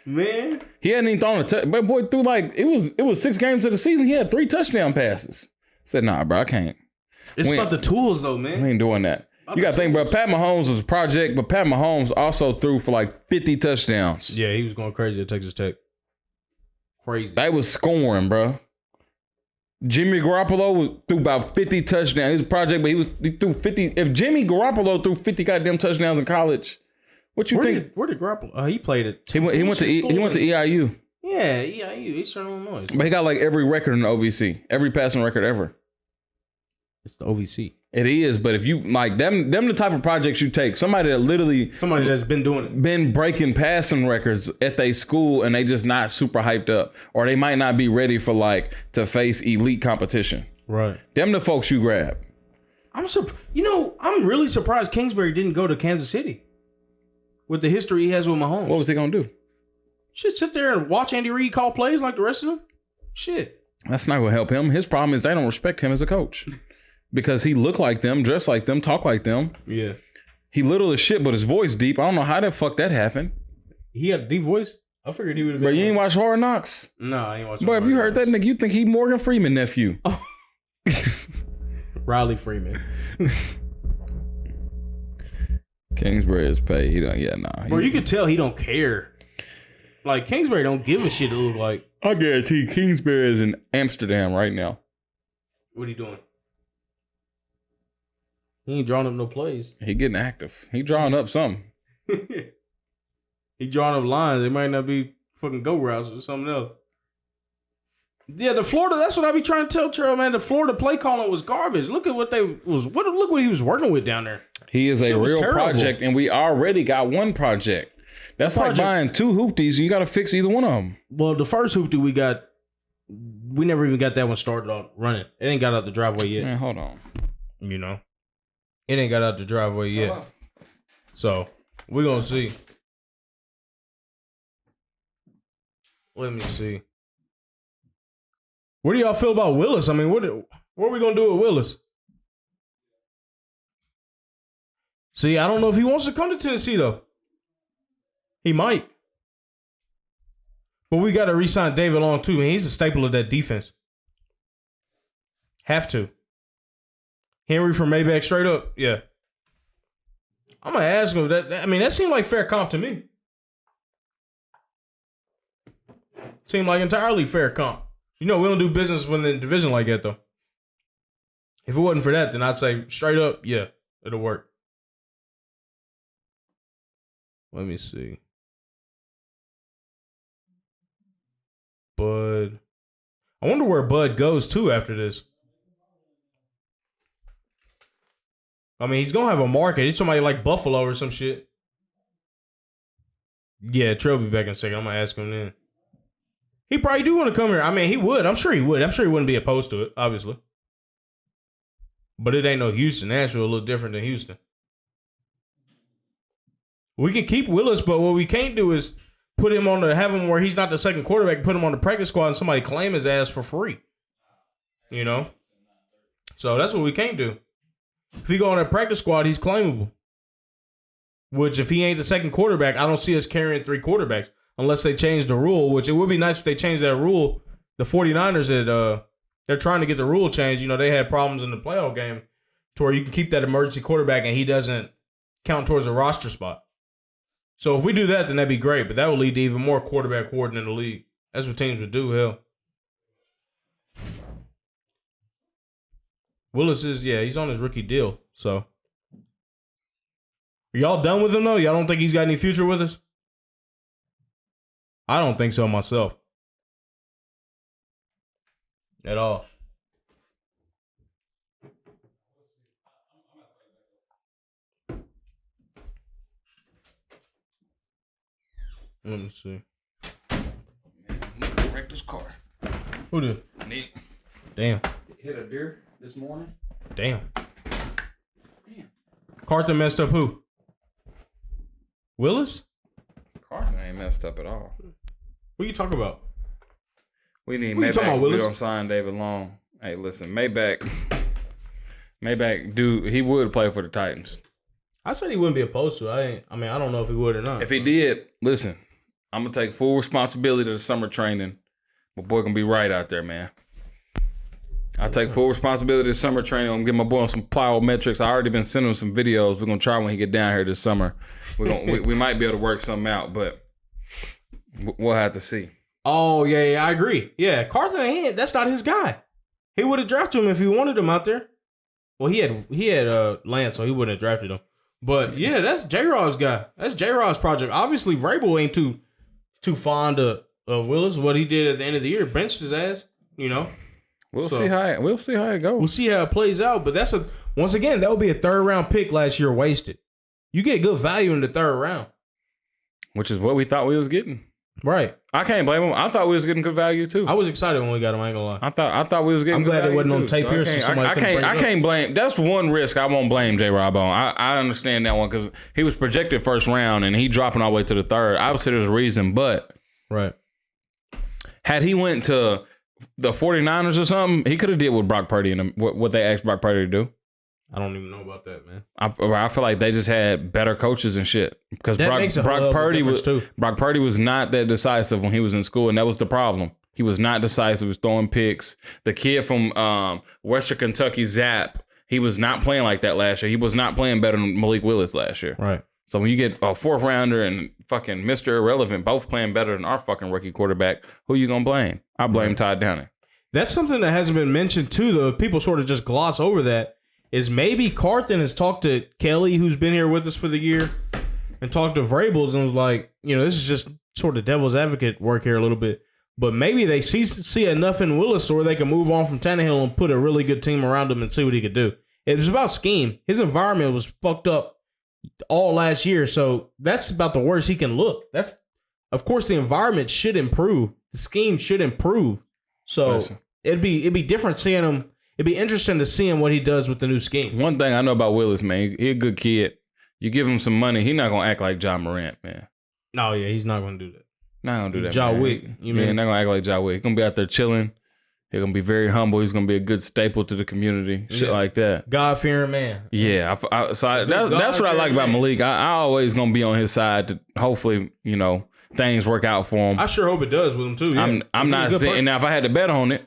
[SPEAKER 1] man,
[SPEAKER 2] he hadn't even thrown a touch. But boy, through it was 6 games of the season. He had 3 touchdown passes. Said, nah, bro, I can't.
[SPEAKER 1] It's about the tools, though, man.
[SPEAKER 2] We ain't doing that. You got to think, bro. Pat Mahomes was a project, but Pat Mahomes also threw for like 50 touchdowns.
[SPEAKER 1] Yeah, he was going crazy at Texas Tech. Crazy.
[SPEAKER 2] They was scoring, bro. Jimmy Garoppolo threw about 50 touchdowns. He was a project, but he threw 50. If Jimmy Garoppolo threw 50 goddamn touchdowns in college, what you think?
[SPEAKER 1] Where did Garoppolo? He played it.
[SPEAKER 2] He went to EIU.
[SPEAKER 1] Yeah, EIU, Eastern Illinois.
[SPEAKER 2] But he got like every record in the OVC, every passing record ever.
[SPEAKER 1] It's the OVC.
[SPEAKER 2] It is, but if you like them the type of projects you take, somebody that's
[SPEAKER 1] been doing it,
[SPEAKER 2] been breaking passing records at their school, and they just not super hyped up, or they might not be ready for to face elite competition.
[SPEAKER 1] Right.
[SPEAKER 2] Them the folks you grab.
[SPEAKER 1] I'm really surprised Kingsbury didn't go to Kansas City with the history he has with Mahomes.
[SPEAKER 2] What was he gonna do?
[SPEAKER 1] Just sit there and watch Andy Reid call plays like the rest of them. Shit.
[SPEAKER 2] That's not gonna help him. His problem is they don't respect him as a coach. Because he look like them, dress like them, talk like them.
[SPEAKER 1] Yeah.
[SPEAKER 2] He little as shit, but his voice deep. I don't know how the fuck that happened.
[SPEAKER 1] He had a deep voice? I figured he would have been.
[SPEAKER 2] But you ain't watch Horror Knocks?
[SPEAKER 1] No, I ain't watched
[SPEAKER 2] Boy, if you heard that nigga, you think he Morgan Freeman nephew.
[SPEAKER 1] Oh. Riley Freeman.
[SPEAKER 2] Kingsbury is paid. He don't, yeah, nah.
[SPEAKER 1] Bro, you can tell he don't care. Like, Kingsbury don't give a shit to look like.
[SPEAKER 2] I guarantee Kingsbury is in Amsterdam right now.
[SPEAKER 1] What he doing? He ain't drawing up no plays.
[SPEAKER 2] He getting active. He drawing up something.
[SPEAKER 1] He drawing up lines. They might not be fucking go routes or something else. Yeah, the Florida. That's what I be trying to tell Terrell, man. The Florida play calling was garbage. Look at what look what he was working with down there.
[SPEAKER 2] He is a real project, and we already got one project. That's like buying 2 hoopties. You got to fix either one of them.
[SPEAKER 1] Well, the first hoopty we got, we never even got that one started on running. It ain't got out the driveway yet.
[SPEAKER 2] Man, hold on.
[SPEAKER 1] You know. It ain't got out the driveway yet. So, we're going to see. Let me see. What do y'all feel about Willis? I mean, what are we going to do with Willis? See, I don't know if he wants to come to Tennessee, though. He might. But we got to re-sign David Long, too. Man, he's a staple of that defense. Have to. Henry from Maybach straight up, yeah. I'm gonna ask him that. I mean, that seemed like fair comp to me. Seemed like entirely fair comp. You know, we don't do business within the division like that, though. If it wasn't for that, then I'd say straight up, yeah, it'll work. Let me see. Bud. I wonder where Bud goes to after this. I mean, he's gonna have a market. He's somebody like Buffalo or some shit. Yeah, Trey will be back in a second. I'm gonna ask him then. He probably do want to come here. I mean, he would. I'm sure he would. I'm sure he wouldn't be opposed to it, obviously. But it ain't no Houston. Nashville a little different than Houston. We can keep Willis, but what we can't do is have him where he's not the second quarterback, put him on the practice squad and somebody claim his ass for free. You know? So that's what we can't do. If he go on that practice squad, he's claimable. Which, if he ain't the second quarterback, I don't see us carrying 3 quarterbacks unless they change the rule, which it would be nice if they changed that rule. The 49ers, they're trying to get the rule changed. You know, they had problems in the playoff game to where you can keep that emergency quarterback and he doesn't count towards a roster spot. So if we do that, then that'd be great. But that would lead to even more quarterback hoarding in the league. That's what teams would do, hell. Willis he's on his rookie deal. So, are y'all done with him, though? Y'all don't think he's got any future with us? I don't think so myself. At all. Let me see.
[SPEAKER 2] Nick wrecked his car.
[SPEAKER 1] Who did?
[SPEAKER 2] Nick.
[SPEAKER 1] Damn.
[SPEAKER 2] Hit a deer this morning.
[SPEAKER 1] Damn. Carter messed up who? Willis?
[SPEAKER 2] Carter ain't messed up at all.
[SPEAKER 1] What you talking about?
[SPEAKER 2] We need
[SPEAKER 1] What
[SPEAKER 2] Maybach. We don't sign David Long. Hey, listen, Maybach, dude, he would play for the Titans.
[SPEAKER 1] I said he wouldn't be opposed to it. I don't know if he would or not.
[SPEAKER 2] If he did, listen, I'm going to take full responsibility of the summer training. My boy going to be right out there, man. I take full responsibility of summer training. I'm going to get my boy on some plyometrics. I already been sending him some videos. We're going to try when he get down here this summer. We might be able to work something out, but we'll have to see.
[SPEAKER 1] Oh, yeah, I agree. Yeah, Carter, that's not his guy. He would have drafted him if he wanted him out there. Well, he had Lance, so he wouldn't have drafted him. But, yeah, that's J-Rod's guy. That's J-Rod's project. Obviously, Vrabel ain't too fond of Willis. What he did at the end of the year, benched his ass, you know.
[SPEAKER 2] We'll see how it goes.
[SPEAKER 1] We'll see how it plays out. But once again, that would be a 3rd-round pick last year wasted. You get good value in the 3rd round.
[SPEAKER 2] Which is what we thought we was getting.
[SPEAKER 1] Right.
[SPEAKER 2] I can't blame him. I thought we was getting good value too.
[SPEAKER 1] I was excited when we got him. I ain't gonna lie.
[SPEAKER 2] I thought we was getting.
[SPEAKER 1] I'm glad
[SPEAKER 2] it
[SPEAKER 1] wasn't
[SPEAKER 2] too.
[SPEAKER 1] on tape
[SPEAKER 2] So
[SPEAKER 1] here.
[SPEAKER 2] I can't blame. That's one risk I won't blame J-Rob on. I understand that one because he was projected 1st round and he dropping all the way to the 3rd. Obviously, there's a reason, but
[SPEAKER 1] right.
[SPEAKER 2] Had he went to the 49ers or something, he could have did with Brock Purdy and what they asked Brock Purdy to do.
[SPEAKER 1] I don't even know about that, man.
[SPEAKER 2] I feel like they just had better coaches and shit because Brock Purdy was not that decisive when he was in school, and that was the problem. He was not decisive. He was throwing picks. The kid from Western Kentucky, Zap, he was not playing like that last year. He was not playing better than Malik Willis last year.
[SPEAKER 1] Right.
[SPEAKER 2] So when you get a 4th rounder and fucking Mr. Irrelevant both playing better than our fucking rookie quarterback, who you gonna blame? I blame Todd Downing. That's
[SPEAKER 1] something that hasn't been mentioned too, though. People sort of just gloss over that. Is maybe Carthen has talked to Kelly, who's been here with us for the year, and talked to Vrabels and was like, this is just sort of devil's advocate work here a little bit. But maybe they see enough in Willis where they can move on from Tannehill and put a really good team around him and see what he could do. It was about scheme. His environment was fucked up all last year, so that's about the worst he can look. Of course, the environment should improve. The scheme should improve. So it'd be different seeing him. It'd be interesting to see him what he does with the new scheme.
[SPEAKER 2] One thing I know about Willis, man, he a good kid. You give him some money, he's not gonna act like John Morant, man.
[SPEAKER 1] No, yeah, he's not gonna do that.
[SPEAKER 2] Not gonna do that.
[SPEAKER 1] John Wick,
[SPEAKER 2] you mean? Not gonna act like John Wick. He's gonna be out there chilling. He's gonna be very humble. He's gonna be a good staple to the community. Shit like that.
[SPEAKER 1] God-fearing man.
[SPEAKER 2] Yeah. That's what I like about Malik. I always gonna be on his side to hopefully, things work out for him.
[SPEAKER 1] I sure hope it does with him too. Yeah.
[SPEAKER 2] I'm not saying now if I had to bet on it.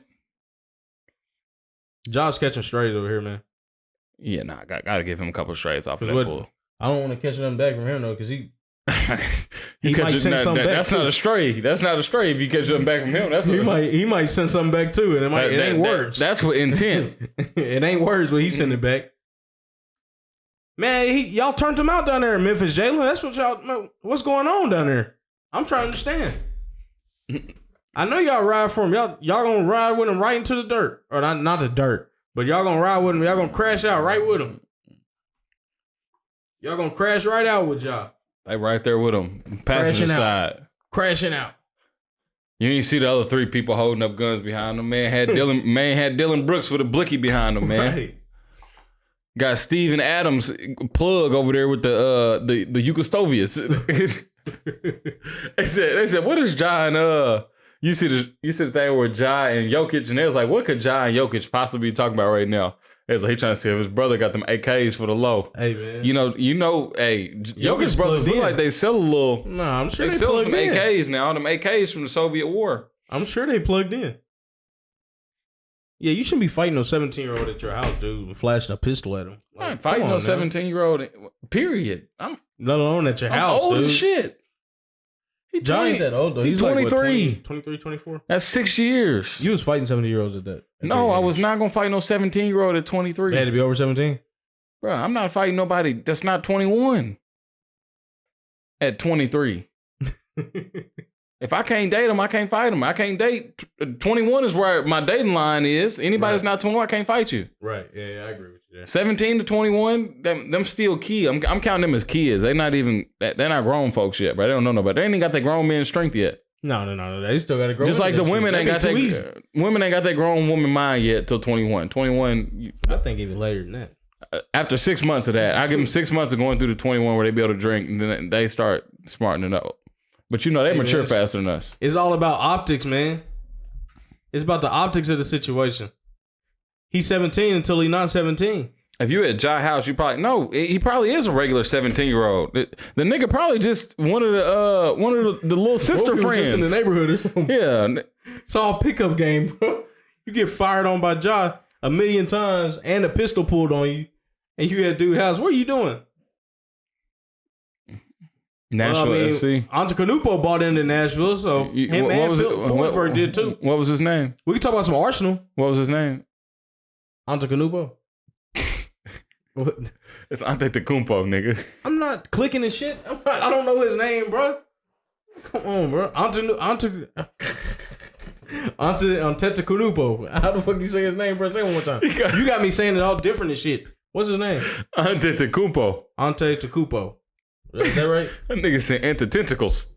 [SPEAKER 1] Josh catching strays over here, man.
[SPEAKER 2] Yeah, I gotta give him a couple of strays off of that bull.
[SPEAKER 1] I don't want to catch them back from him though, because he
[SPEAKER 2] might send something back. That's not a stray. That's not a stray. If you catch them back from him,
[SPEAKER 1] he might send something back too, and it ain't words.
[SPEAKER 2] That's what intent.
[SPEAKER 1] It ain't words when he send it back. Man, y'all turned him out down there in Memphis, Jalen. That's what what's going on down there? I'm trying to understand. I know y'all ride for him. Y'all gonna ride with him right into the dirt. Or not the dirt, but y'all gonna ride with him. Y'all gonna crash out right with him. Y'all gonna crash right out with y'all.
[SPEAKER 2] They right there with them. Passenger side.
[SPEAKER 1] Crashing out.
[SPEAKER 2] You ain't see the other 3 people holding up guns behind them. Man had Dylan Brooks with a blicky behind him, man. Right. Got Steven Adams plug over there with the Yugoslavians. they said, what is Ja and you see the thing where Ja and Jokic, and they was like, what could Ja and Jokic possibly be talking about right now? It was like he trying to see if his brother got them AKs for the low.
[SPEAKER 1] Hey man,
[SPEAKER 2] hey, Jokic's brothers look like they sell a little.
[SPEAKER 1] Nah, I'm sure
[SPEAKER 2] they sell some AKs now. Them AKs from the Soviet War.
[SPEAKER 1] I'm sure they plugged in. Yeah, you shouldn't be fighting no 17-year-old at your house, dude, and flashing a pistol at him.
[SPEAKER 2] Like, I'm fighting no 17-year-old. Period. I'm
[SPEAKER 1] let alone at your house,
[SPEAKER 2] old
[SPEAKER 1] dude.
[SPEAKER 2] As shit.
[SPEAKER 1] John ain't that old though.
[SPEAKER 2] He's 23.
[SPEAKER 1] Like, 23, 24.
[SPEAKER 2] That's 6 years.
[SPEAKER 1] You was fighting 17-year-olds at that.
[SPEAKER 2] No, I was not gonna fight no 17-year-old at 23.
[SPEAKER 1] They had to be over 17.
[SPEAKER 2] Bro, I'm not fighting nobody that's not 21 at 23. If I can't date them, I can't fight them. I can't date. 21 is where my dating line is. Anybody that's not 21, I can't fight you.
[SPEAKER 1] Right. Yeah, I agree with you there. 17
[SPEAKER 2] to 21, them still key. I'm counting them as kids. They're not grown folks yet, bro. They don't know nobody. They ain't even got that grown man strength yet.
[SPEAKER 1] No. They still got to grow.
[SPEAKER 2] Just like the women ain't got that. Women ain't got that grown woman mind yet till 21. 21.
[SPEAKER 1] I think even later than that.
[SPEAKER 2] After 6 months of that, I give them 6 months of going through the 21 where they be able to drink, and then they start smartening up. But they mature faster than us.
[SPEAKER 1] It's all about optics, man. It's about the optics of the situation. He's 17 until he's not 17.
[SPEAKER 2] If you at Ja house, you probably no. He probably is a regular 17-year-old. The nigga probably just one of the little sister friends
[SPEAKER 1] just in the neighborhood or something.
[SPEAKER 2] Yeah,
[SPEAKER 1] it's all pickup game, bro. You get fired on by Ja 1,000,000 times and a pistol pulled on you, and you at dude's house. What are you doing?
[SPEAKER 2] Nashville FC.
[SPEAKER 1] Antetokounmpo bought into Nashville, so him and Forsberg did too.
[SPEAKER 2] What was his name?
[SPEAKER 1] We can talk about some Arsenal.
[SPEAKER 2] What was his name?
[SPEAKER 1] Antetokounmpo.
[SPEAKER 2] It's Antetokounmpo, nigga.
[SPEAKER 1] I'm not clicking and shit. I don't know his name, bro. Come on, bro. Antetokounmpo. How the fuck you say his name, bro? Say it one more time. You got me saying it all different and shit. What's his name?
[SPEAKER 2] Antetokounmpo.
[SPEAKER 1] Is that right?
[SPEAKER 2] That nigga said anti-tentacles.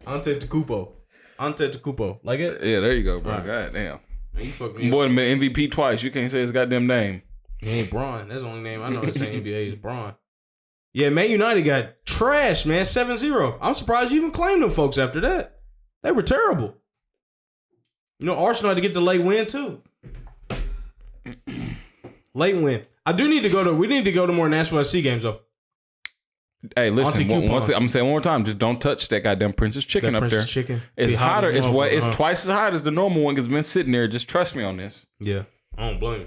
[SPEAKER 1] Antetokounmpo. Like it?
[SPEAKER 2] Yeah, there you go, bro. Right. God damn. Boy, been MVP twice. You can't say his goddamn name.
[SPEAKER 1] He ain't Braun. That's the only name I know that's in NBA is Braun. Yeah, Man United got trashed, man. 7-0. I'm surprised you even claimed them folks after that. They were terrible. You know, Arsenal had to get the late win, too. Late win. We need to go to more Nashville SC games, though.
[SPEAKER 2] Hey, listen. I'm gonna say one more time. Just don't touch that goddamn Princess Chicken up there.
[SPEAKER 1] Chicken.
[SPEAKER 2] It's hotter. It's twice as hot as the normal one because it's been sitting there. Just trust me on this.
[SPEAKER 1] Yeah, I don't blame you.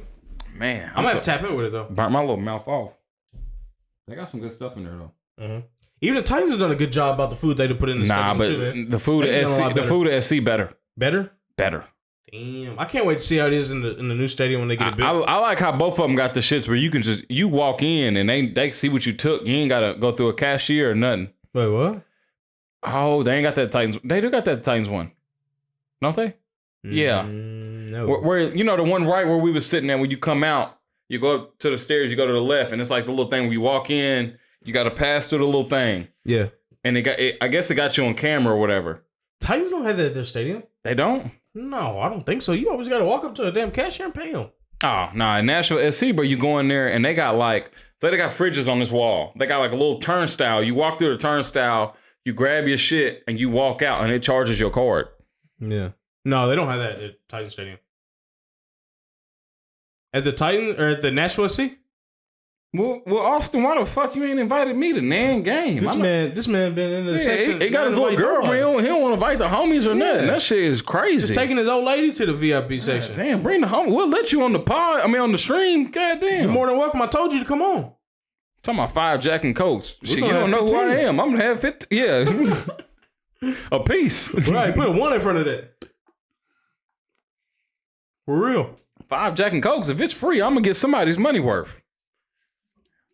[SPEAKER 2] Man,
[SPEAKER 1] I'm gonna have to tap in with it though.
[SPEAKER 2] Burnt my little mouth off. They got some good stuff in there though.
[SPEAKER 1] Mm-hmm. Even the Titans have done a good job about the food they put in the
[SPEAKER 2] stadium. But too, the food at SC better.
[SPEAKER 1] Better. Damn, I can't wait to see how it is in the new stadium when they get it built.
[SPEAKER 2] I like how both of them got the shits where you can you walk in and they see what you took. You ain't gotta go through a cashier or nothing.
[SPEAKER 1] Wait, what?
[SPEAKER 2] Oh, they ain't got that Titans. They do got that Titans one, don't they? Yeah.
[SPEAKER 1] No.
[SPEAKER 2] Where you know the one right where we was sitting there. When you come out, you go up to the stairs. You go to the left, and it's like the little thing where you walk in. You got to pass through the little thing.
[SPEAKER 1] Yeah.
[SPEAKER 2] And I guess it got you on camera or whatever.
[SPEAKER 1] Titans don't have that at their stadium.
[SPEAKER 2] They don't.
[SPEAKER 1] No, I don't think so. You always got to walk up to a damn cashier and pay them.
[SPEAKER 2] Oh, nah. In Nashville SC, bro, you go in there and they got they got fridges on this wall. They got like a little turnstile. You walk through the turnstile, you grab your shit, and you walk out, and it charges your card.
[SPEAKER 1] Yeah. No, they don't have that at Titan Stadium. At the Titan or at the Nashville SC?
[SPEAKER 2] Well, Austin, why the fuck you ain't invited me to Nan game?
[SPEAKER 1] This man been in the section.
[SPEAKER 2] He got his little girlfriend. He don't want to invite the homies or nothing. That shit is crazy.
[SPEAKER 1] Just taking his old lady to the VIP section.
[SPEAKER 2] Damn, bring the homie. We'll let you on the on the stream. God damn.
[SPEAKER 1] You're more than welcome. I told you to come on.
[SPEAKER 2] Talking about 5 Jack and Cokes. Shit, you don't know 15. Who I am. I'm gonna have 50. Yeah. A piece.
[SPEAKER 1] Right. Put a 1 in front of that. For real.
[SPEAKER 2] 5 Jack and Cokes. If it's free, I'm gonna get somebody's money worth.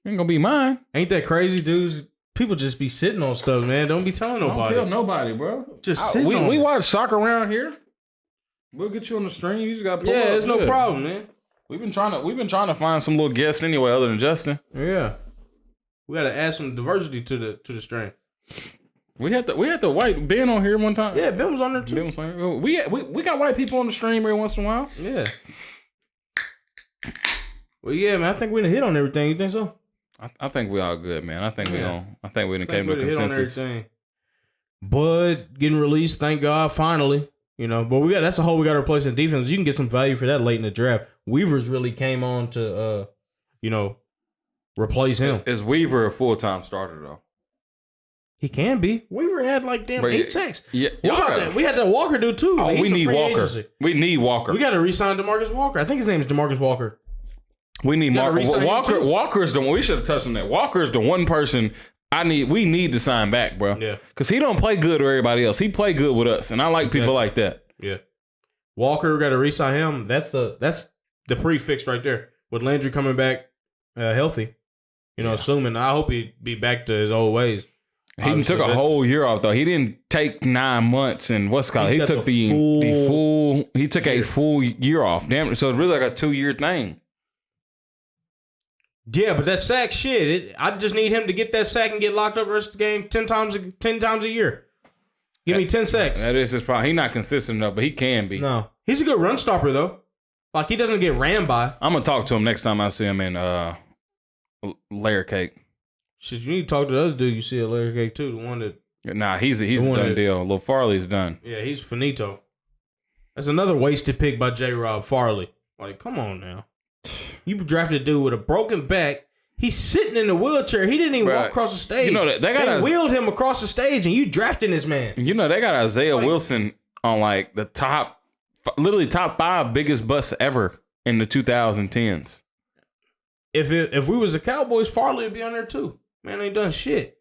[SPEAKER 2] Ain't gonna be mine.
[SPEAKER 1] Ain't that crazy, dudes? People just be sitting on stuff, man. Don't be telling nobody.
[SPEAKER 2] Don't tell nobody, bro.
[SPEAKER 1] Just sit on
[SPEAKER 2] we watch soccer around here. We'll get you on the stream. You just gotta pull up.
[SPEAKER 1] It's no problem, man.
[SPEAKER 2] We've been trying to find some little guests anyway, other than Justin.
[SPEAKER 1] Yeah. We got to add some diversity to the stream.
[SPEAKER 2] We had the white Ben on here one time.
[SPEAKER 1] Yeah, Ben was on there too.
[SPEAKER 2] Ben was on here. We got white people on the stream every once in a while.
[SPEAKER 1] Yeah. Well, yeah, man. I think we done hit on everything. You think so?
[SPEAKER 2] I think we all good, man. I think we done came to a consensus.
[SPEAKER 1] Bud getting released, thank God, finally. You know, but that's a hole we got to replace in defense. You can get some value for that late in the draft. Weaver's really came on to, replace him.
[SPEAKER 2] Is Weaver a full-time starter though?
[SPEAKER 1] He can be. Weaver had 8 sacks.
[SPEAKER 2] Yeah,
[SPEAKER 1] we had that Walker dude too.
[SPEAKER 2] Oh, we need Walker. Agency. We need Walker.
[SPEAKER 1] We got to re-sign DeMarcus Walker. I think his name is DeMarcus Walker.
[SPEAKER 2] We need Walker. Walker is the one. We should have touched on that. Walker is the one person we need to sign back, bro.
[SPEAKER 1] Yeah.
[SPEAKER 2] Because he don't play good with everybody else. He play good with us, and I like people like that.
[SPEAKER 1] Yeah. Walker, got to re-sign him. That's the prefix right there. With Landry coming back healthy, assuming I hope he be back to his old ways.
[SPEAKER 2] He took a whole year off though. He didn't take 9 months and what's called. He took the full. He took a full year off. Damn. So it's really like a 2-year thing.
[SPEAKER 1] Yeah, but that sack shit. I just need him to get that sack and get locked up the rest of the game 10 times a year. Give me 10 sacks.
[SPEAKER 2] That is his problem. He's not consistent enough, but he can be.
[SPEAKER 1] No, he's a good run stopper though. He doesn't get ran by.
[SPEAKER 2] I'm gonna talk to him next time I see him in Layer Cake.
[SPEAKER 1] Shit, you need to talk to the other dude you see at Layer Cake too. The one that.
[SPEAKER 2] Nah, he's a done deal. Lil Farley's done.
[SPEAKER 1] Yeah, he's finito. That's another wasted pick by J-Rob Farley. Come on now. You drafted a dude with a broken back. He's sitting in the wheelchair. He didn't even walk across the stage. They wheeled him across the stage, and you drafted this man.
[SPEAKER 2] They got Isaiah Wilson on the top 5 biggest busts ever in the 2010s.
[SPEAKER 1] If we was the Cowboys, Farley would be on there too. Man ain't done shit.